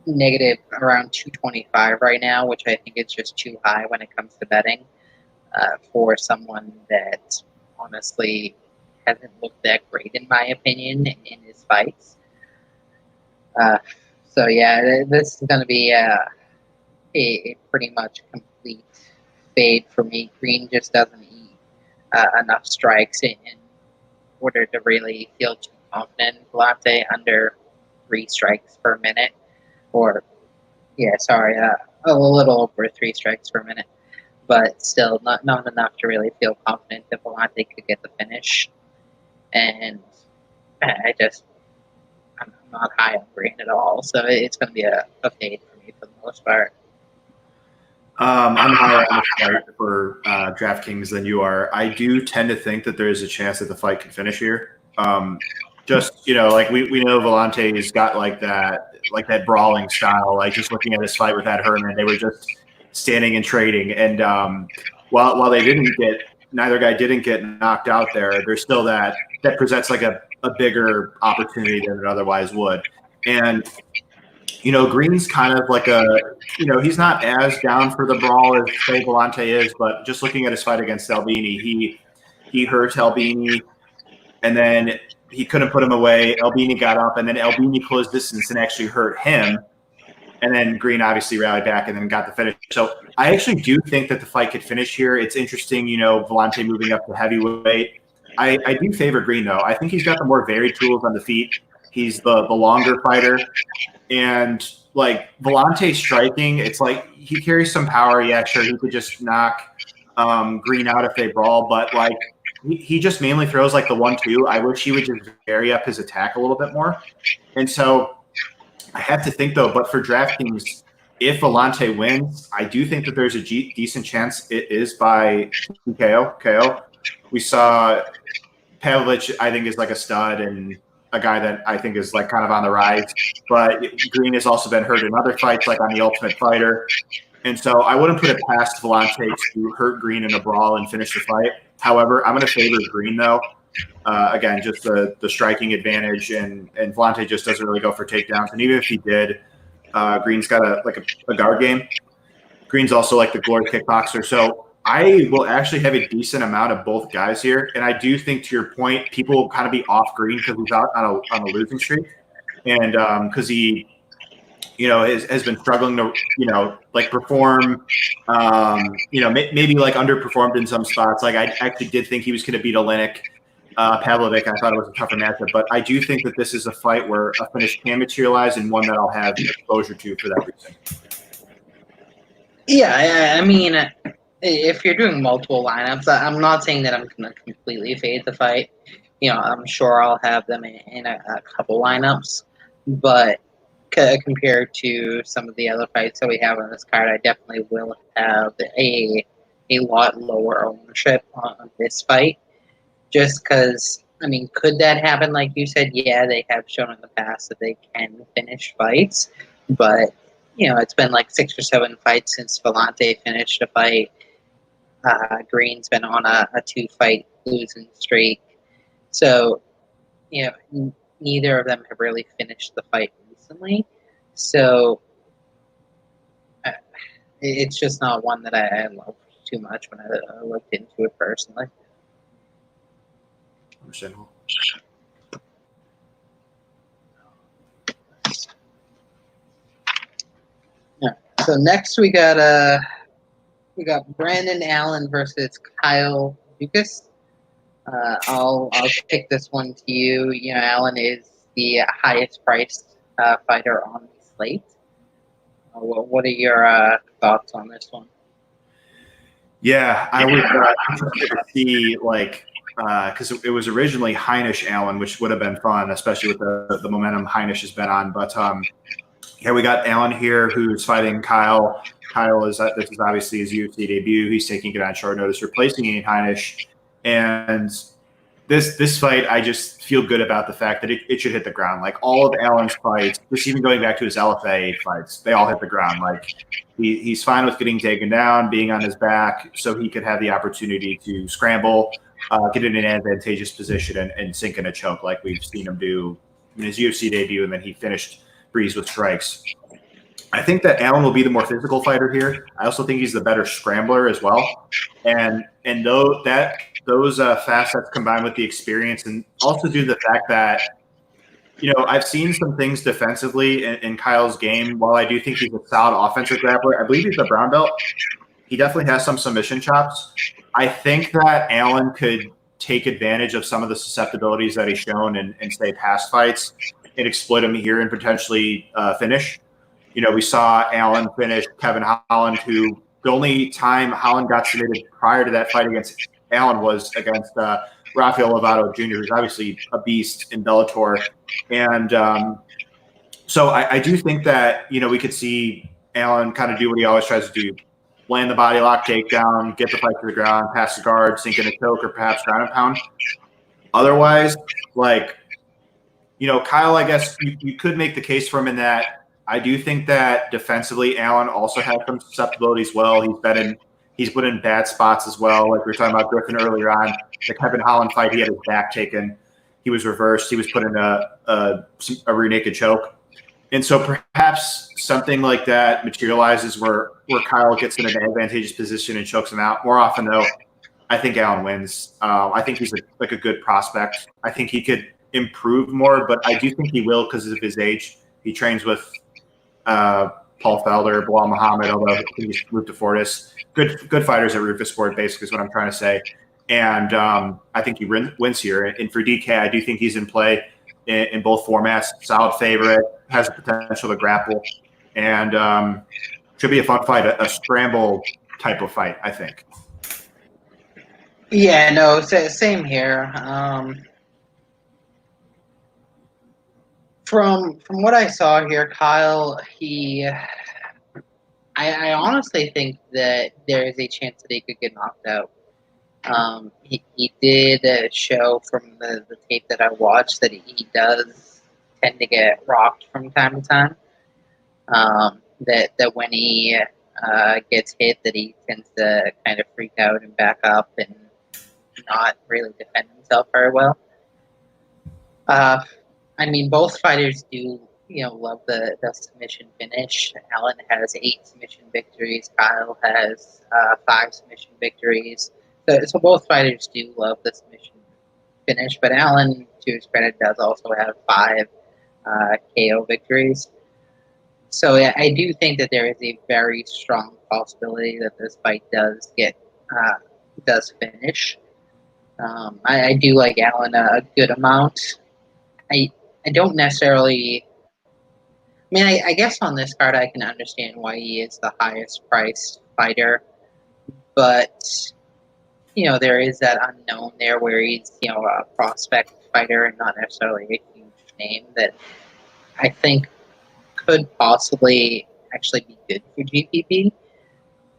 A: negative around 225 right now, which I think is just too high when it comes to betting for someone that honestly hasn't looked that great, in my opinion, in his fights. So, yeah, this is going to be a pretty much complete fade for me. Green just doesn't eat enough strikes in order to really feel too confident. Vellante under 3 strikes per minute. A little over 3 strikes per minute. But still, not enough to really feel confident that Vellante could get the finish. And I'm not high on Green at all. So it's going to be a fade for me for the most part.
B: I'm higher on the fight for DraftKings than you are. I do tend to think that there is a chance that the fight could finish here. Like we know Vellante's got like that brawling style. Like just looking at his fight with that Herman, they were just standing and trading. And while neither guy didn't get knocked out there, there's still that presents like a bigger opportunity than it otherwise would. And Green's kind of like he's not as down for the brawl as say Vellante is, but just looking at his fight against Albini, he hurt Albini, and then he couldn't put him away. Albini got up, and then Albini closed distance and actually hurt him. And then Green obviously rallied back and then got the finish. So I actually do think that the fight could finish here. It's interesting, Vellante moving up to heavyweight. I do favor Green, though. I think he's got the more varied tools on the feet. He's the longer fighter. And, like, Vellante striking, it's like he carries some power. Yeah, sure, he could just knock Green out if they brawl. But, like, he just mainly throws, like, the 1-2. I wish he would just vary up his attack a little bit more. And so I have to think, though, but for DraftKings, if Vellante wins, I do think that there's a decent chance it is by KO. We saw Pavlich, I think, is like a stud and a guy that I think is like kind of on the rise. But Green has also been hurt in other fights, like on The Ultimate Fighter. And so I wouldn't put it past Vellante to hurt Green in a brawl and finish the fight. However, I'm going to favor Green, though. Again, just the striking advantage, and Vellante just doesn't really go for takedowns. And even if he did, Green's got a guard game. Green's also like the glory kickboxer. So I will actually have a decent amount of both guys here. And I do think, to your point, people will kind of be off Green because he's out on a losing streak. And because he, has been struggling to, like perform, maybe like underperformed in some spots. Like I actually did think he was going to beat Olenek. Pavlovic, I thought it was a tougher matchup, but I do think that this is a fight where a finish can materialize and one that I'll have exposure to for that reason.
A: Yeah, I mean, if you're doing multiple lineups, I'm not saying that I'm going to completely fade the fight. I'm sure I'll have them in a couple lineups, but compared to some of the other fights that we have on this card, I definitely will have a lot lower ownership on this fight. Just because, I mean, could that happen? Like you said, yeah, they have shown in the past that they can finish fights, but it's been like 6 or 7 fights since Vellante finished a fight. Green's been on a 2-fight losing streak, so neither of them have really finished the fight recently. So it's just not one that I love too much when I looked into it personally.
B: Understandable.
A: Yeah. So next we got Brandon Allen versus Kyle Dukas. I'll kick this one to you. Allen is the highest priced fighter on the slate. What are your thoughts on this one?
B: Yeah, I was interested to see because it was originally Heinisch Allen, which would have been fun, especially with the momentum Heinisch has been on. But we got Allen here, who's fighting Kyle. Kyle this is obviously his UFC debut. He's taking it on short notice, replacing Ian Heinisch. And this fight, I just feel good about the fact that it should hit the ground. Like all of Allen's fights, just even going back to his LFA fights, they all hit the ground. Like he's fine with getting taken down, being on his back, so he could have the opportunity to scramble, get in an advantageous position, and sink in a choke like we've seen him do in his UFC debut, and then he finished Breeze with strikes. I think that Allen will be the more physical fighter here. I also think he's the better scrambler as well. And those facets combined with the experience, and also due to the fact that, I've seen some things defensively in Kyle's game. While I do think he's a solid offensive grappler, I believe he's a brown belt. He definitely has some submission chops. I think that Allen could take advantage of some of the susceptibilities that he's shown in say, past fights and exploit him here and potentially finish. We saw Allen finish Kevin Holland, who the only time Holland got submitted prior to that fight against Allen was against Rafael Lovato Jr., who's obviously a beast in Bellator. And so I do think that, we could see Allen kind of do what he always tries to do, land the body lock, takedown, get the fight to the ground, pass the guard, sink in a choke, or perhaps ground and pound. Otherwise, Kyle, I guess you could make the case for him in that I do think that defensively, Allen also has some susceptibilities. Well, he's put in bad spots as well. Like we were talking about Griffin earlier on, the Kevin Holland fight, he had his back taken. He was reversed. He was put in a rear naked choke. And so perhaps something like that materializes where Kyle gets in an advantageous position and chokes him out. More often, though, I think Allen wins. I think he's a good prospect. I think he could improve more, but I do think he will because of his age. He trains with Paul Felder, Bilal Muhammad, although he's moved to Fortis. Good fighters at Rufus Sport, basically, is what I'm trying to say. And I think he wins here. And for DK, I do think he's in play in both formats. Solid favorite, has the potential to grapple, and should be a fun fight, a scramble type of fight, I think.
A: Yeah, no, same here. From what I saw here, Kyle, I honestly think that there is a chance that he could get knocked out. He did show from the tape that I watched that he does tend to get rocked from time to time. That when he gets hit, that he tends to kind of freak out and back up and not really defend himself very well. Uh, I mean, both fighters do, love the submission finish. Allen has 8 submission victories. Kyle has 5 submission victories. So both fighters do love the submission finish, but Allen, to his credit, does also have 5 KO victories. So yeah, I do think that there is a very strong possibility that this fight does finish. I do like Allen a good amount. I I don't necessarily. I mean, I guess on this card I can understand why he is the highest priced fighter, but there is that unknown there where he's a prospect fighter and not necessarily a huge name that I think could possibly actually be good for GPP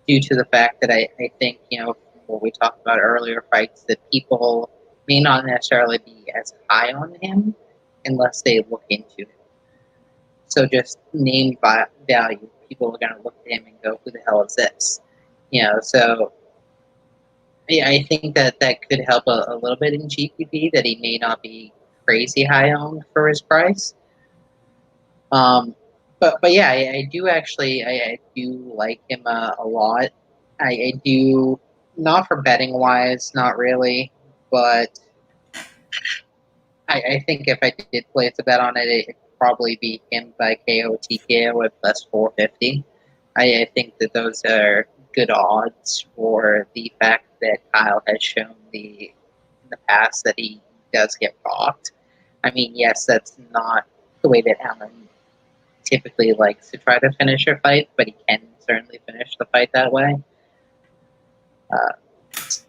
A: due to the fact that I think what we talked about earlier fights that people may not necessarily be as high on him unless they look into it. So just name value, people are going to look at him and go, "Who the hell is this?" So yeah, I think that could help a little bit in GPP that he may not be crazy high on for his price. But yeah, I do actually I do like him a lot. I do not for betting wise, not really, but I think if I did place a bet on it, it'd probably be him by KO TKO at plus 450. I think that those are good odds for the fact that Kyle has shown in the past that he does get rocked. I mean, yes, that's not the way that Allen typically likes to try to finish a fight, but he can certainly finish the fight that way.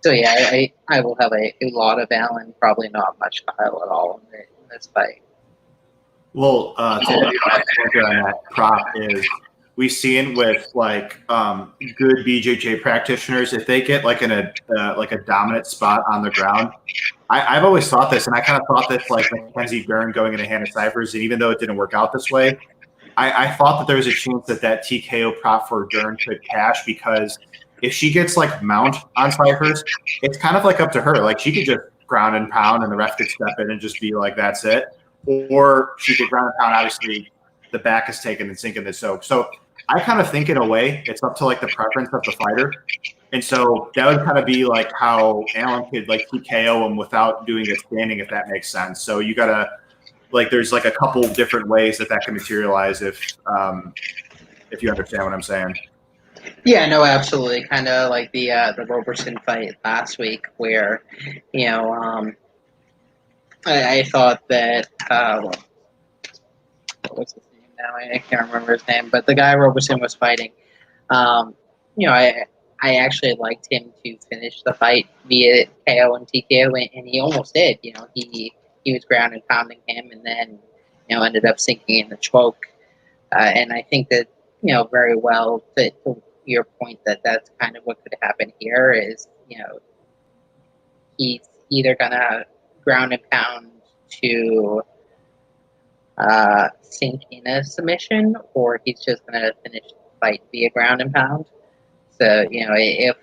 A: So yeah, I will have a lot of Allen, probably not much Kyle at all in this fight.
B: Well, to on that prop is we've seen with good BJJ practitioners, if they get like a dominant spot on the ground. I've always thought this, and I kind of thought this like Mackenzie Dern going into Hannah Cyphers, and even though it didn't work out this way, I thought that there was a chance that TKO prop for Dern could cash because if she gets like mount on Cyphers, it's kind of like up to her. Like she could just ground and pound, and the ref could step in and just be like, "That's it." Or she could ground and pound. Obviously, the back is taken and sinking the soak. So I kind of think in a way it's up to like the preference of the fighter. And so that would kind of be like how Allen could like TKO him without doing it standing, if that makes sense. So you gotta there's like a couple different ways that can materialize if you understand what I'm saying.
A: Yeah, no, absolutely. Kind of like the Roberson fight last week, where I thought that what's his name now? I can't remember his name, but the guy Roberson was fighting. Um, I actually liked him to finish the fight via KO and TKO, and he almost did. He was ground and pounding him, and then ended up sinking in the choke. And I think that very well to your point that that's kind of what could happen here is he's either gonna ground and pound to sink in a submission, or he's just gonna finish the fight via ground and pound. So if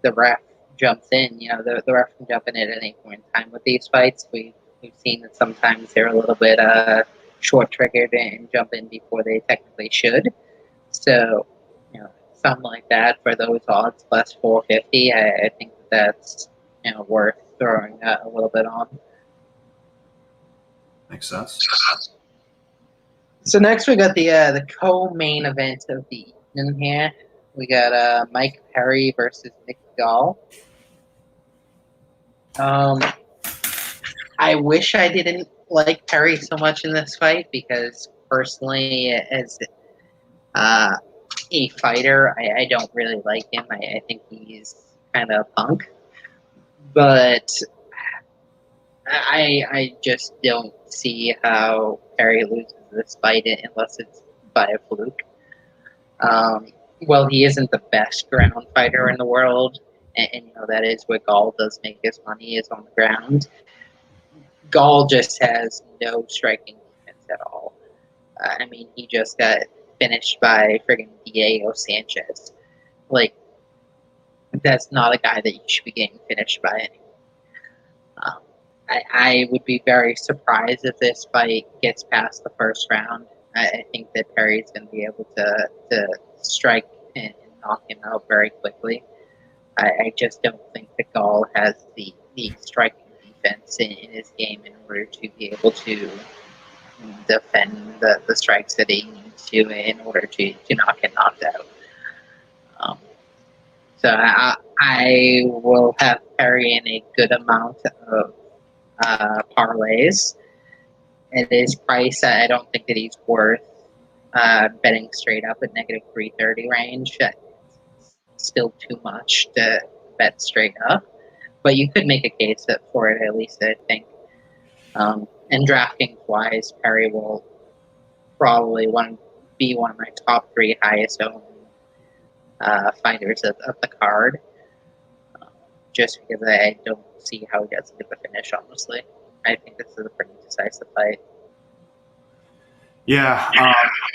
A: the ref jumps in, the ref can jump in at any point in time with these fights. We've seen that sometimes they're a little bit short triggered and jump in before they technically should. So something like that for those odds plus 450, I think that's worth throwing a little bit on.
B: Makes sense.
A: So next we got the co-main event of the evening here. We got Mike Perry versus Nick Gall. I wish I didn't like Perry so much in this fight because personally, as a fighter, I don't really like him. I think he's kind of a punk. But I just don't see how Perry loses this fight unless it's by a fluke. Well, he isn't the best ground fighter in the world. and that is where Gall does make his money, is on the ground. Gall just has no striking defense at all. I mean, he just got finished by friggin' Diego Sanchez. Like, that's not a guy that you should be getting finished by anymore. Um, I would be very surprised if this fight gets past the first round. I think that Perry's going to be able to strike and knock him out very quickly. I just don't think that Gall has the striking defense in his game in order to be able to defend the strikes that he needs to in order to not get knocked out. Um, so I will have Perry in a good amount of parlays. At his price, I don't think that he's worth betting straight up at negative 330 range. Still too much to bet straight up, but you could make a case for it at least, I think. And DraftKings wise, Perry will probably be one of my top 3 highest owned fighters of the card, just because I don't see how he doesn't get the finish, honestly. I think this is a pretty decisive fight.
B: Yeah,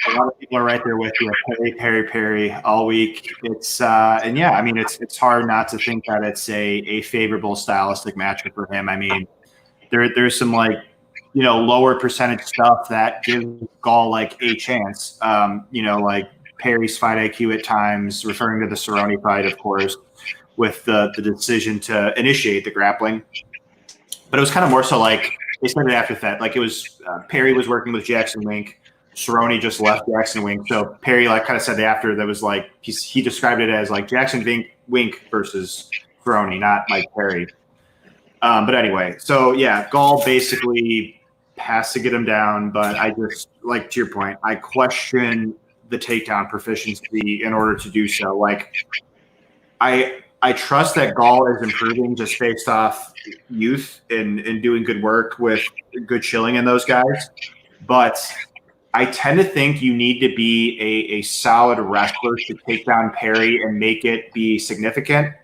B: a lot of people are right there with you. Perry all week. It's and yeah, I mean it's hard not to think that it's a favorable stylistic matchup for him. I mean, there's some like lower percentage stuff that gives Gall like a chance. Like Perry's fight IQ at times, referring to the Cerrone fight, of course, with the decision to initiate the grappling. But it was kind of more so like they said it after that. Like it was Perry was working with Jackson Wink. Cerrone just left Jackson Wink. So Perry like kind of said after that was like he described it as like Jackson Wink versus Cerrone, not Mike Perry. But anyway, so yeah, Gall basically has to get him down. But I just like to your point, I question the takedown proficiency in order to do so. Like I trust that Gall is improving just based off youth and doing good work with good chilling in those guys. But I tend to think you need to be a solid wrestler to take down Perry and make it be significant.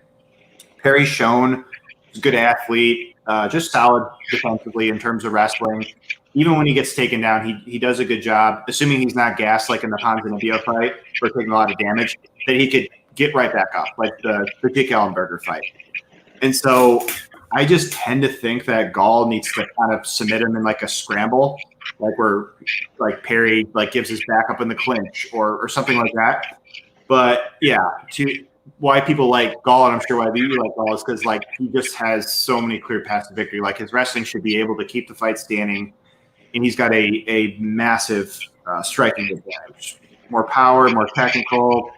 B: Perry's shown he's a good athlete, just solid defensively in terms of wrestling. Even when he gets taken down, he does a good job, assuming he's not gassed like in the Ponzinibbio fight or taking a lot of damage, that he could get right back up, like the Dick Ellenberger fight. And so I just tend to think that Gall needs to kind of submit him in like a scramble, like where like Perry like gives his back up in the clinch or something like that. But yeah, why people like Gall, and I'm sure why you like Gall, is because like he just has so many clear paths to victory. Like his wrestling should be able to keep the fight standing, and he's got a massive striking advantage, more power, more technical.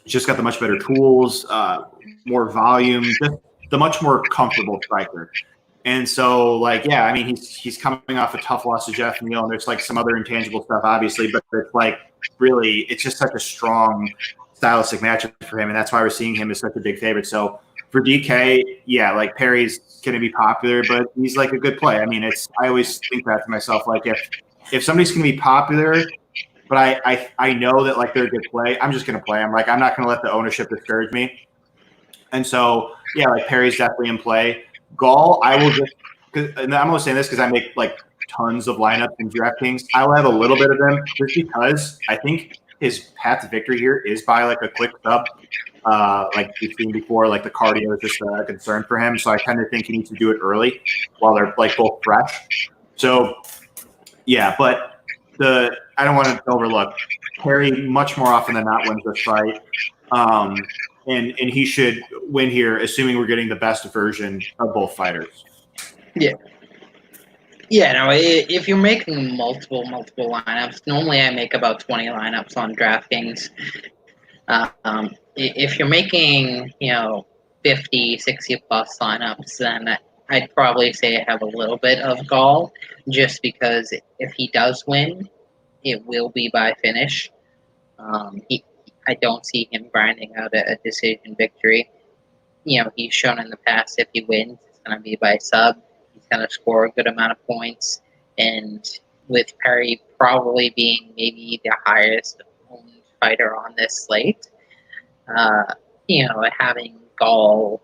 B: Just got the much better tools, more volume, just the much more comfortable striker. And so, like, yeah, I mean, he's coming off a tough loss to Jeff Neal, and there's like some other intangible stuff, obviously, but it's like really, it's just such a strong stylistic matchup for him, and that's why we're seeing him as such a big favorite. So for DK, yeah, like Perry's going to be popular, but he's like a good play. I mean, I always think that to myself, like if somebody's going to be popular, but I know that like they're a good play, I'm just going to play. I'm like, I'm not going to let the ownership discourage me. And so, yeah, like Perry's definitely in play. Gall, I will just, and I'm only saying this because I make like tons of lineups in DraftKings. I will have a little bit of them just because I think his path to victory here is by like a quick sub. Like we've seen before, like the cardio is just a concern for him. So I kind of think he needs to do it early while they're like both fresh. So, yeah, but I don't want to overlook Perry much more often than not wins this fight. And he should win here, assuming we're getting the best version of both fighters.
A: Yeah. Yeah, no, if you're making multiple lineups, normally I make about 20 lineups on DraftKings. If you're making, 50, 60 plus lineups, then I'd probably say I have a little bit of Gall, just because if he does win, it will be by finish. I don't see him grinding out a decision victory. He's shown in the past if he wins, it's going to be by sub. He's going to score a good amount of points. And with Perry probably being maybe the highest owned fighter on this slate, having Gall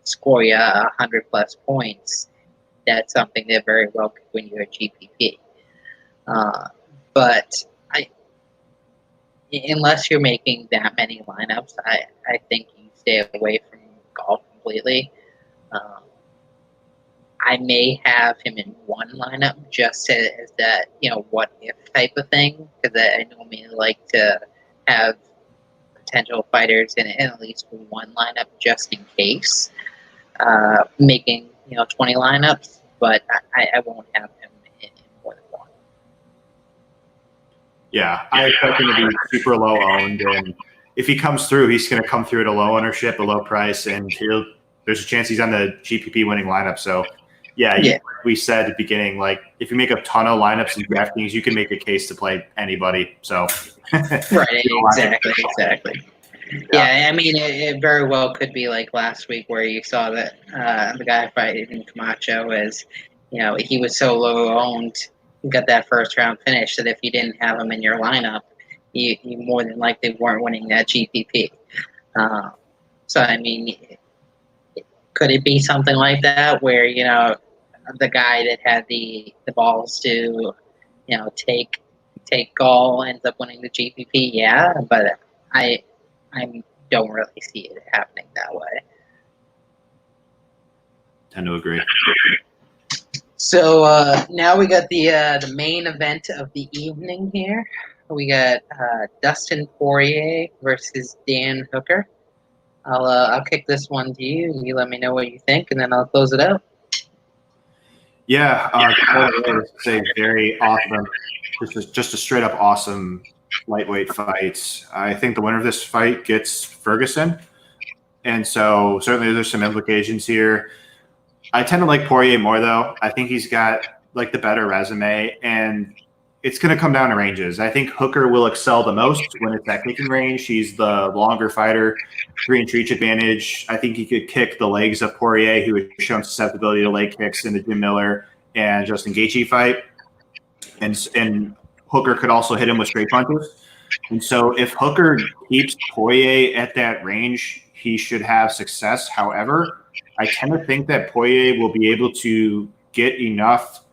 A: score you 100+ points, that's something that very well could win you a GPP. But unless you're making that many lineups, I think you stay away from Golf completely. I may have him in one lineup just as that, what if type of thing, because I normally like to have potential fighters in at least one lineup just in case, making 20 lineups, but I won't have him in more than one.
B: Yeah, I expect him to be super low owned, and if he comes through, he's going to come through at a low ownership, a low price, and there's a chance he's on the GPP winning lineup. So, like we said at the beginning, like if you make a ton of lineups in DraftKings, you can make a case to play anybody. So,
A: right, exactly. Yeah, I mean, it very well could be like last week where you saw that the guy fighting Camacho is, he was so low owned, got that first round finish that if you didn't have him in your lineup, you more than likely weren't winning that GPP. So, I mean, could it be something like that where, the guy that had the balls to, take Gall ends up winning the GPP? Yeah, but I don't really see it happening that way.
B: Tend to agree.
A: So now we got the main event of the evening here. We got Dustin Poirier versus Dan Hooker. I'll kick this one to you, and you let me know what you think, and then I'll close it out.
B: Yeah, it's a very awesome, just a straight up awesome lightweight fight. I think the winner of this fight gets Ferguson, and so certainly there's some implications here. I tend to like Poirier more, though. I think he's got like the better resume, and it's going to come down to ranges. I think Hooker will excel the most when it's that kicking range. He's the longer fighter, 3-inch reach advantage. I think he could kick the legs of Poirier, who has shown susceptibility to leg kicks in the Jim Miller and Justin Gaethje fight. And Hooker could also hit him with straight punches. And so if Hooker keeps Poirier at that range, he should have success. However, I tend to think that Poirier will be able to get enough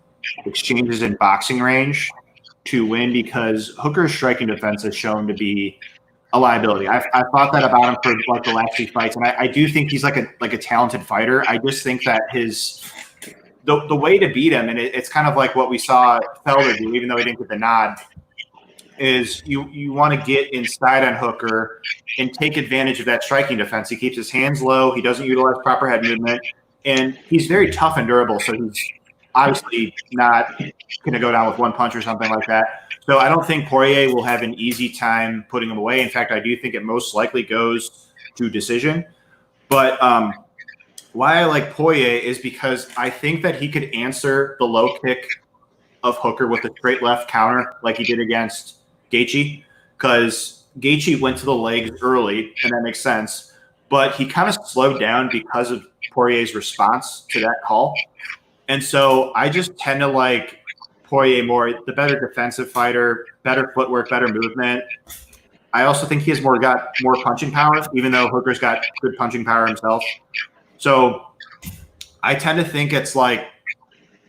B: exchanges in boxing range to win because Hooker's striking defense has shown to be a liability. I've thought that about him for like the last few fights, and I do think he's like a talented fighter. I just think that the way to beat him, and it's kind of like what we saw Felder do, even though he didn't get the nod, is you want to get inside on Hooker and take advantage of that striking defense. He keeps his hands low. He doesn't utilize proper head movement, and he's very tough and durable. So he's obviously not going to go down with one punch or something like that. So I don't think Poirier will have an easy time putting him away. In fact, I do think it most likely goes to decision. But why I like Poirier is because I think that he could answer the low kick of Hooker with a straight left counter like he did against Gaethje, because Gaethje went to the legs early, and that makes sense. But he kind of slowed down because of Poirier's response to that call. And so I just tend to like Poirier more, the better defensive fighter, better footwork, better movement. I also think he has got more punching power, even though Hooker's got good punching power himself. So I tend to think it's like,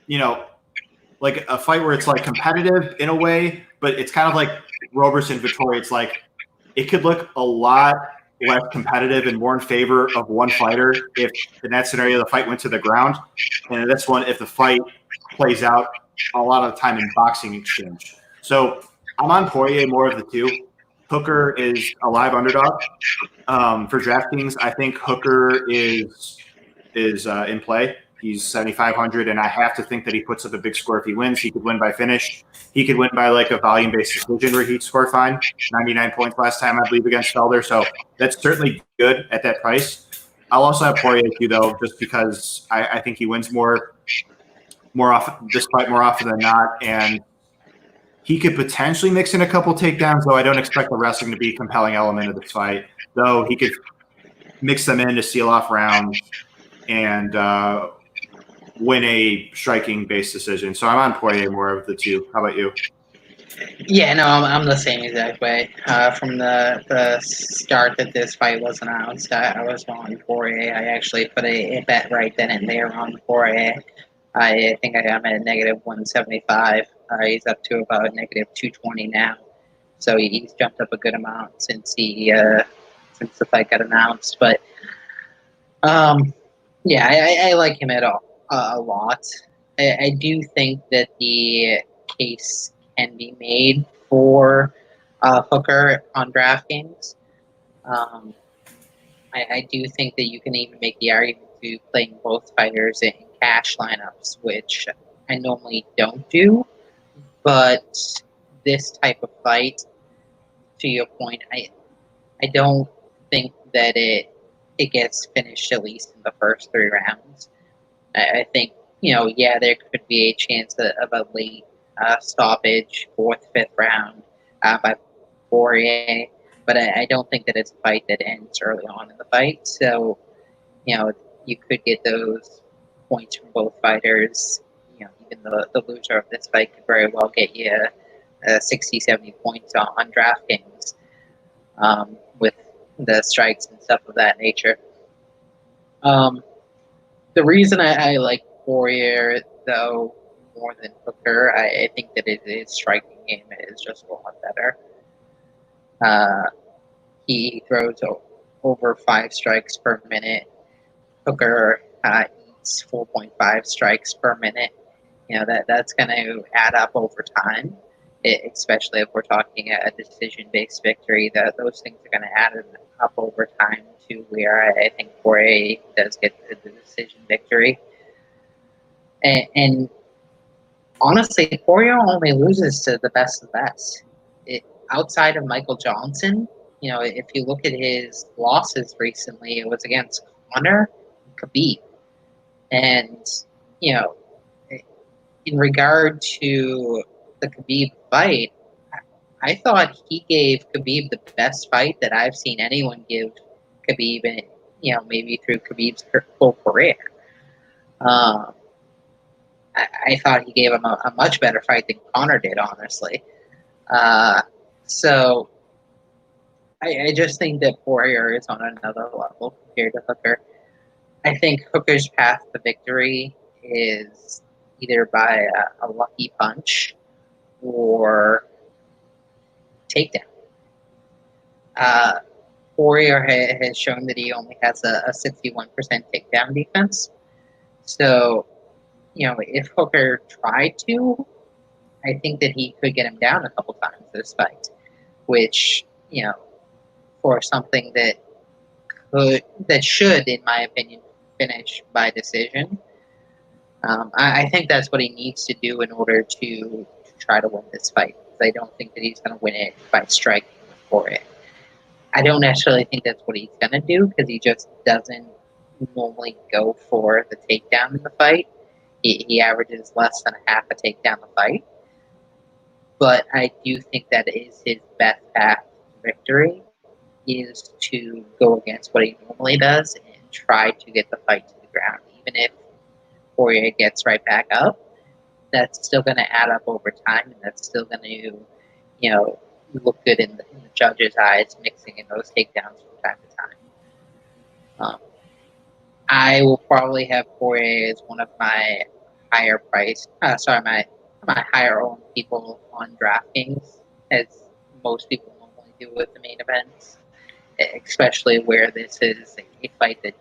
B: like a fight where it's like competitive in a way, but it's kind of like Roberson Vettori. It's like it could look a lot less competitive and more in favor of one fighter if in that scenario the fight went to the ground, and in this one if the fight plays out a lot of the time in boxing exchange. So I'm on Poirier more of the two. Hooker is a live underdog for DraftKings. I think Hooker is in play. He's 7,500, and I have to think that he puts up a big score if he wins. He could win by finish. He could win by like a volume-based decision where he'd score fine. 99 points last time, I believe, against Felder. So that's certainly good at that price. I'll also have Poirier too, though, just because I think he wins more often, this fight more often than not, and he could potentially mix in a couple takedowns, though I don't expect the wrestling to be a compelling element of this fight. Though he could mix them in to seal off rounds and win a striking-based decision. So I'm on Poirier more of the two. How about you?
A: Yeah, no, I'm the same exact way. From the start that this fight was announced, I was on Poirier. I actually put a bet right then and there on Poirier. I think I'm at negative 175. He's up to about negative 220 now. So he's jumped up a good amount since the fight got announced. But um, yeah, I like him a lot. I do think that the case can be made for Hooker on DraftKings. Um, I do think that you can even make the argument to playing both fighters in cash lineups, which I normally don't do. But this type of fight, to your point, I don't think that it gets finished at least in the first 3 rounds. I think, yeah, there could be a chance of a late stoppage, fourth, fifth round by Poirier, but I don't think that it's a fight that ends early on in the fight. So, you could get those points from both fighters. Even the loser of this fight could very well get you 60, 70 points on DraftKings with the strikes and stuff of that nature. Um, the reason I like Poirier, though, more than Hooker, I think that his striking game is just a lot better. He throws over 5 strikes per minute. Hooker eats 4.5 strikes per minute. That's going to add up over time, especially if we're talking a decision-based victory. Those things are going to add up over time to where I think Poirier does get the decision victory. And honestly, Poirier only loses to the best of the best. Outside of Michael Johnson, if you look at his losses recently, it was against Conor and Khabib. And, you know, in regard to the Khabib fight, I thought he gave Khabib the best fight that I've seen anyone give Khabib, and maybe through Khabib's full career. Um, I thought he gave him a much better fight than Conor did, honestly. So I just think that Poirier is on another level compared to Hooker. I think Hooker's path to victory is either by a lucky punch or takedown. Uh, Poirier has shown that he only has a 61% takedown defense. So, if Hooker tried to, I think that he could get him down a couple times this fight, which, for something that should, in my opinion, finish by decision. I think that's what he needs to do in order to try to win this fight. I don't think that he's going to win it by striking for it. I don't necessarily think that's what he's going to do because he just doesn't normally go for the takedown in the fight. He averages less than a half a takedown the fight. But I do think that is his best path to victory is to go against what he normally does and try to get the fight to the ground. Even if Poirier gets right back up, that's still going to add up over time, and that's still going to, look good in the judge's eyes, mixing in those takedowns from time to time. I will probably have Poirier as one of my higher price, my higher owned people on DraftKings, as most people normally do with the main events, especially where this is a fight that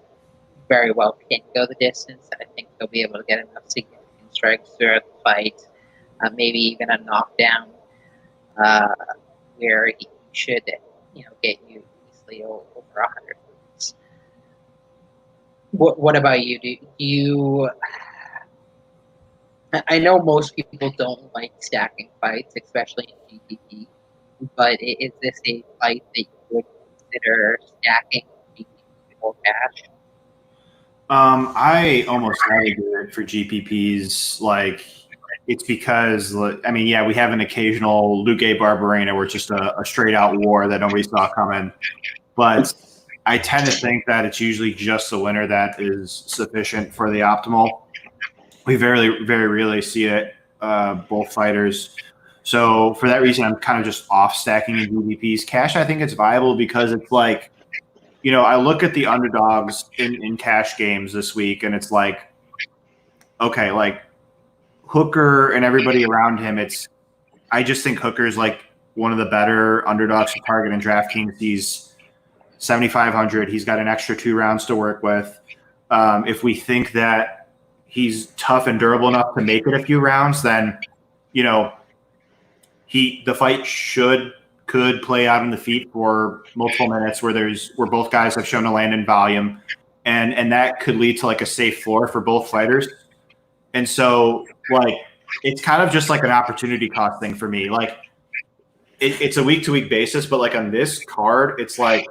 A: very well can go the distance. I think he'll be able to get enough significant strikes throughout the fight, maybe even a knockdown uh, where he should, get you easily over 100 points. What about you? Do you? I know most people don't like stacking fights, especially in GPP. But is this a fight that you would consider stacking GPP or cash?
B: I almost never do it for GPPs. Like, it's because, I mean, yeah, we have an occasional Luke Barberena where it's just a straight out war that nobody saw coming. But I tend to think that it's usually just the winner that is sufficient for the optimal. We very, very rarely see it. Both fighters So for that reason, I'm kind of just off stacking in GPPs. Cash, I think it's viable because it's like, I look at the underdogs in cash games this week, and it's like, okay, like Hooker and everybody around him, I just think Hooker's like one of the better underdogs to target in DraftKings. He's 7,500. He's got an extra 2 rounds to work with. If we think that he's tough and durable enough to make it a few rounds, then the fight could play out in the feet for multiple minutes where both guys have shown to land in volume, and that could lead to like a safe floor for both fighters. And so like it's kind of just like an opportunity cost thing for me. Like it's a week to week basis, but like on this card, it's like,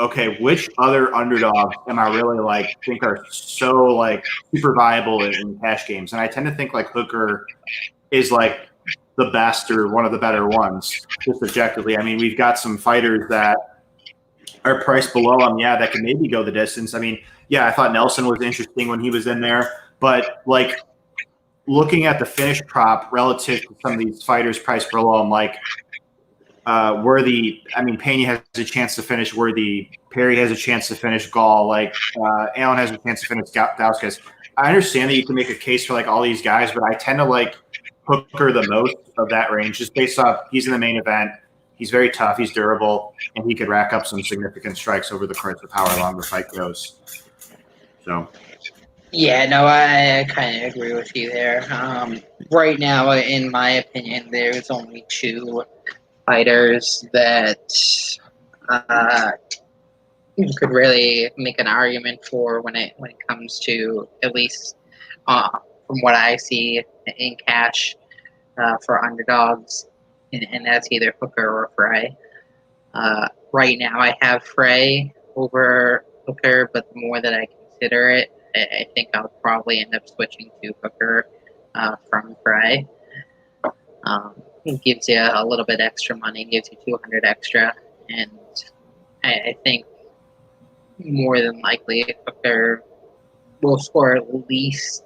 B: okay, which other underdogs am I really like think are so like super viable in cash games? And I tend to think like Hooker is like the best or one of the better ones, just objectively. I mean, we've got some fighters that are priced below him, that can maybe go the distance. I mean, I thought Nelson was interesting when he was in there, but like looking at the finish prop relative to some of these fighters priced below him, like Pena has a chance to finish Worthy, Perry has a chance to finish Gall, like Allen has a chance to finish Dauskas. I understand that you can make a case for like all these guys, but I tend to like Hooker the most of that range, just based off he's in the main event. He's very tough. He's durable, and he could rack up some significant strikes over the course of however long the fight goes. So,
A: yeah, no, I kind of agree with you there. Right now, in my opinion, there's only 2 fighters that you could really make an argument for when it comes to, at least from what I see in cash, for underdogs, and that's either Hooker or Frey. Right now, I have Frey over Hooker, but the more that I consider it, I think I'll probably end up switching to Hooker from Frey. It gives you a little bit extra money, gives you 200 extra, and I think more than likely Hooker will score at least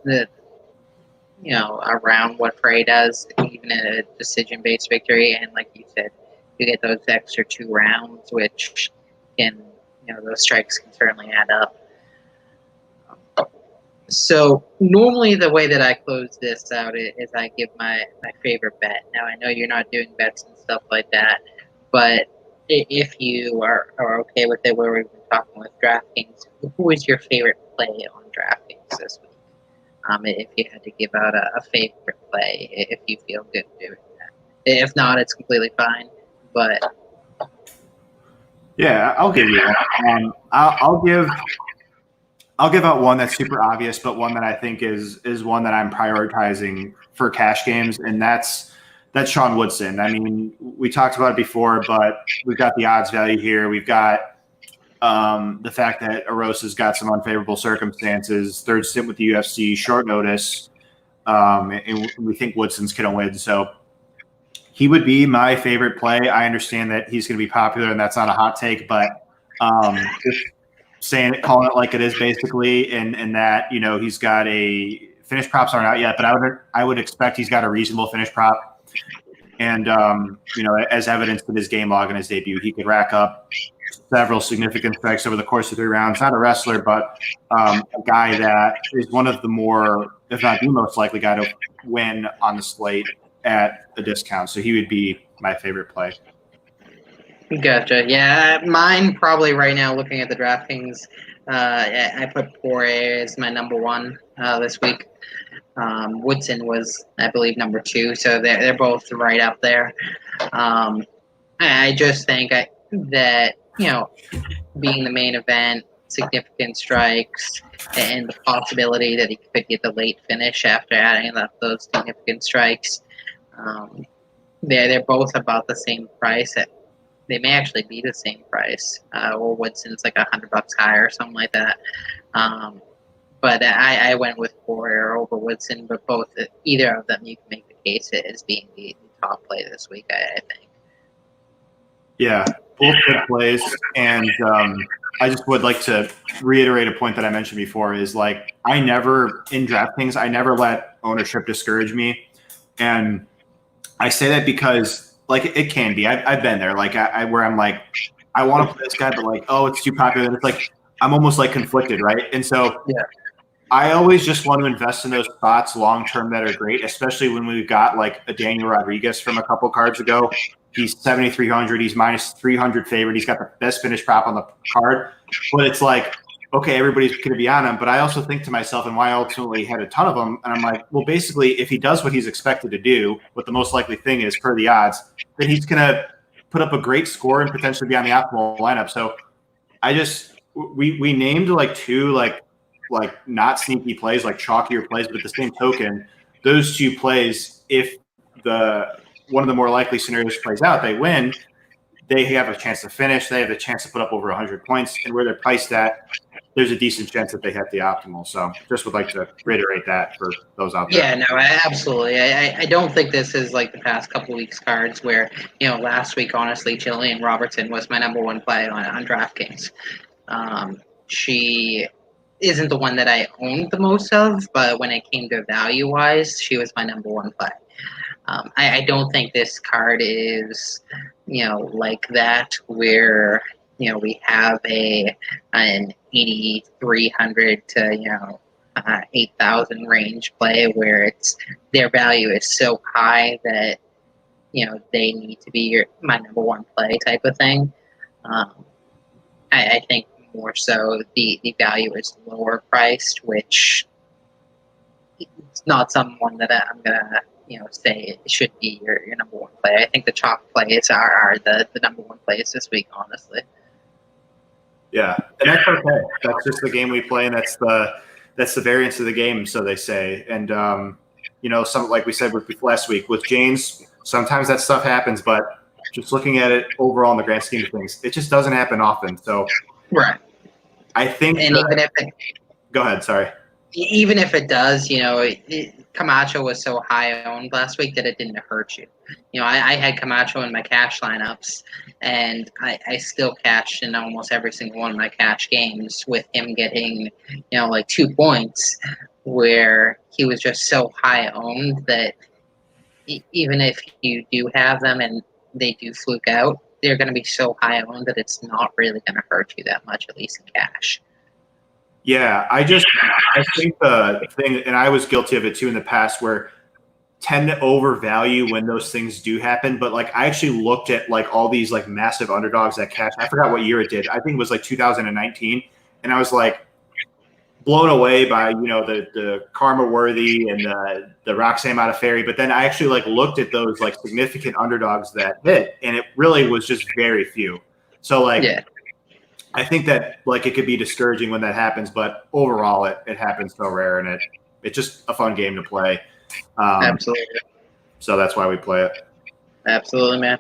A: around what Frey does, even in a decision-based victory. And like you said, you get those extra 2 rounds, which can, those strikes can certainly add up. So normally the way that I close this out is I give my favorite bet. Now I know you're not doing bets and stuff like that, but if you are okay with it, where we've been talking with DraftKings, who is your favorite play on DraftKings this week? If you had to give out a favorite play, if you feel good doing that. If not, it's completely fine. But
B: yeah, I'll give you that. I'll give out one that's super obvious, but one that I think is one that I'm prioritizing for cash games, and that's Sean Woodson. I mean, we talked about it before, but we've got the odds value here. We've got the fact that Arosa's got some unfavorable circumstances, 3rd stint with the UFC, short notice, and we think Woodson's going to win. So he would be my favorite play. I understand that he's going to be popular, and that's not a hot take, but just saying it, calling it like it is, basically, and that he's got a finish props aren't out yet, but I would expect he's got a reasonable finish prop, and as evidenced in his game log in his debut, he could rack up several significant strikes over the course of 3 rounds. Not a wrestler, but a guy that is one of the more, if not the most likely guy to win on the slate at a discount. So he would be my favorite play.
A: Gotcha. Yeah, mine probably right now, looking at the DraftKings, I put Poirer as my number 1 this week. Woodson was, I believe, number 2, so they're both right up there. I just think that being the main event, significant strikes, and the possibility that he could get the late finish after adding up those significant strikes, they're both about the same price. They may actually be the same price, or Woodson's like $100 higher or something like that. But I went with Poirer over Woodson, but either of them you can make the case as being the top play this week, I think.
B: Yeah, both good plays, and I just would like to reiterate a point that I mentioned before is like in DraftKings, I never let ownership discourage me, and I say that because like it can be. I've been there. Like where I'm like, I want to play this guy, but like, oh, it's too popular. And it's like I'm almost like conflicted, right? And so
A: Yeah.
B: I always just want to invest in those spots long term that are great, especially when we've got like a Daniel Rodriguez from a couple cards ago. He's 7,300. He's minus 300 favorite. He's got the best finish prop on the card. But it's like, okay, everybody's going to be on him. But I also think to myself, and why I ultimately had a ton of them, and I'm like, well, basically, if he does what he's expected to do, what the most likely thing is per the odds, then he's going to put up a great score and potentially be on the optimal lineup. So we named like two like not sneaky plays, like chalkier plays, but at the same token, those two plays, if the one of the more likely scenarios plays out, they win, they have a chance to finish, they have a chance to put up over 100 points, and where they're priced at, there's a decent chance that they hit the optimal. So just would like to reiterate that for those out there.
A: Yeah, no, absolutely. I don't think this is like the past couple weeks cards where, last week, honestly, Jillian Robertson was my number one play on DraftKings. She isn't the one that I owned the most of, but when it came to value-wise, she was my number one play. I don't think this card is, like that where, we have an 8,300 to, 8,000 range play where their value is so high that, they need to be my number one play type of thing. I think more so the value is lower priced, which it's not someone that I'm gonna say it should be your number one play. I think the chalk plays are the number one plays this week, honestly.
B: Yeah, and that's okay. That's just the game we play, and that's the variance of the game, so they say. And some like we said with last week with James, sometimes that stuff happens, but just looking at it overall in the grand scheme of things, it just doesn't happen often. So,
A: right.
B: I think.
A: And even if
B: go ahead. Sorry.
A: Even if it does, Camacho was so high owned last week that it didn't hurt you. I had Camacho in my cash lineups, and I still cashed in almost every single one of my cash games with him getting, like 2 points, where he was just so high owned that even if you do have them and they do fluke out, they're going to be so high owned that it's not really going to hurt you that much, at least in cash.
B: Yeah, I think the thing, and I was guilty of it too in the past, where tend to overvalue when those things do happen. But like I actually looked at like all these like massive underdogs that cash. I forgot what year it did. I think it was like 2019, and I was like blown away by the Karma Worthy and the Roxanne Modafferi. But then I actually like looked at those like significant underdogs that hit, and it really was just very few. So like. Yeah. I think that like it could be discouraging when that happens, but overall it happens so rare, and it's just a fun game to play.
A: Absolutely.
B: So that's why we play it.
A: Absolutely, man.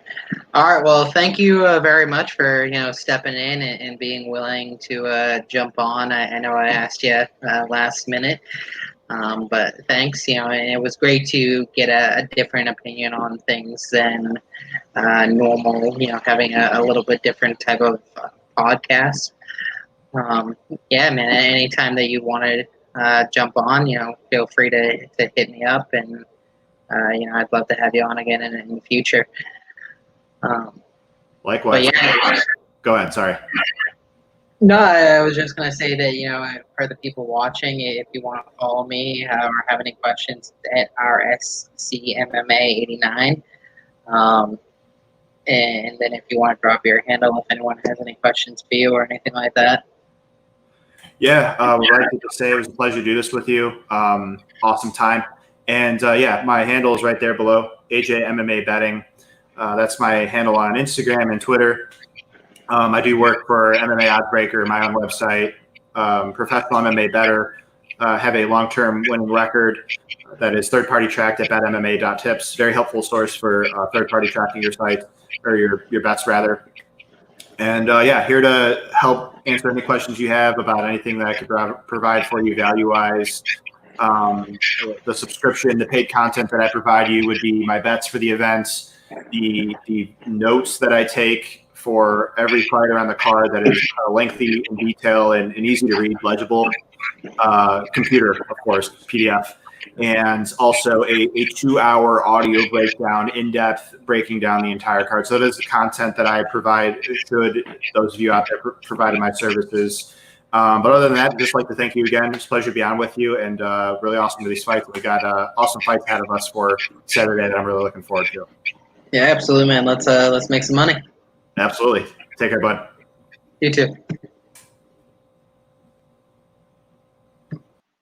A: All right. Well, thank you very much for stepping in and being willing to jump on. I know I asked you last minute, but thanks. And it was great to get a different opinion on things than normal. Having a little bit different type of podcast. Yeah, man. Anytime that you want to jump on, feel free to hit me up, and I'd love to have you on again in the future.
B: Likewise.
A: Yeah,
B: go ahead. Sorry.
A: No, I was just gonna say that for the people watching, if you want to follow me or have any questions at RSCMMA89. And then if you want to drop your handle, if anyone has any questions for you or anything like that.
B: Yeah, would like to say it was a pleasure to do this with you. Awesome time. And my handle is right there below, AJ MMA Betting. That's my handle on Instagram and Twitter. I do work for MMA Oddsbreaker, my own website, Professional MMA Better. Have a long-term winning record that is third-party tracked at betmma.tips. Very helpful source for third-party tracking your site, or your bets rather. And here to help answer any questions you have about anything that I could provide for you value-wise. The subscription, the paid content that I provide you would be my bets for the events, the notes that I take for every fighter on the card that is lengthy in detail and easy to read, legible. Computer, of course, PDF. and also a 2-hour audio breakdown, in-depth breaking down the entire card. So that is the content that I provide, should those of you out there providing my services. But other than that, just like to thank you again. It's a pleasure to be on with you, and really awesome to these fights. We got awesome fights ahead of us for Saturday that I'm really looking forward to.
A: Yeah, absolutely, man. Let's make some money.
B: Absolutely. Take care, bud.
A: You too.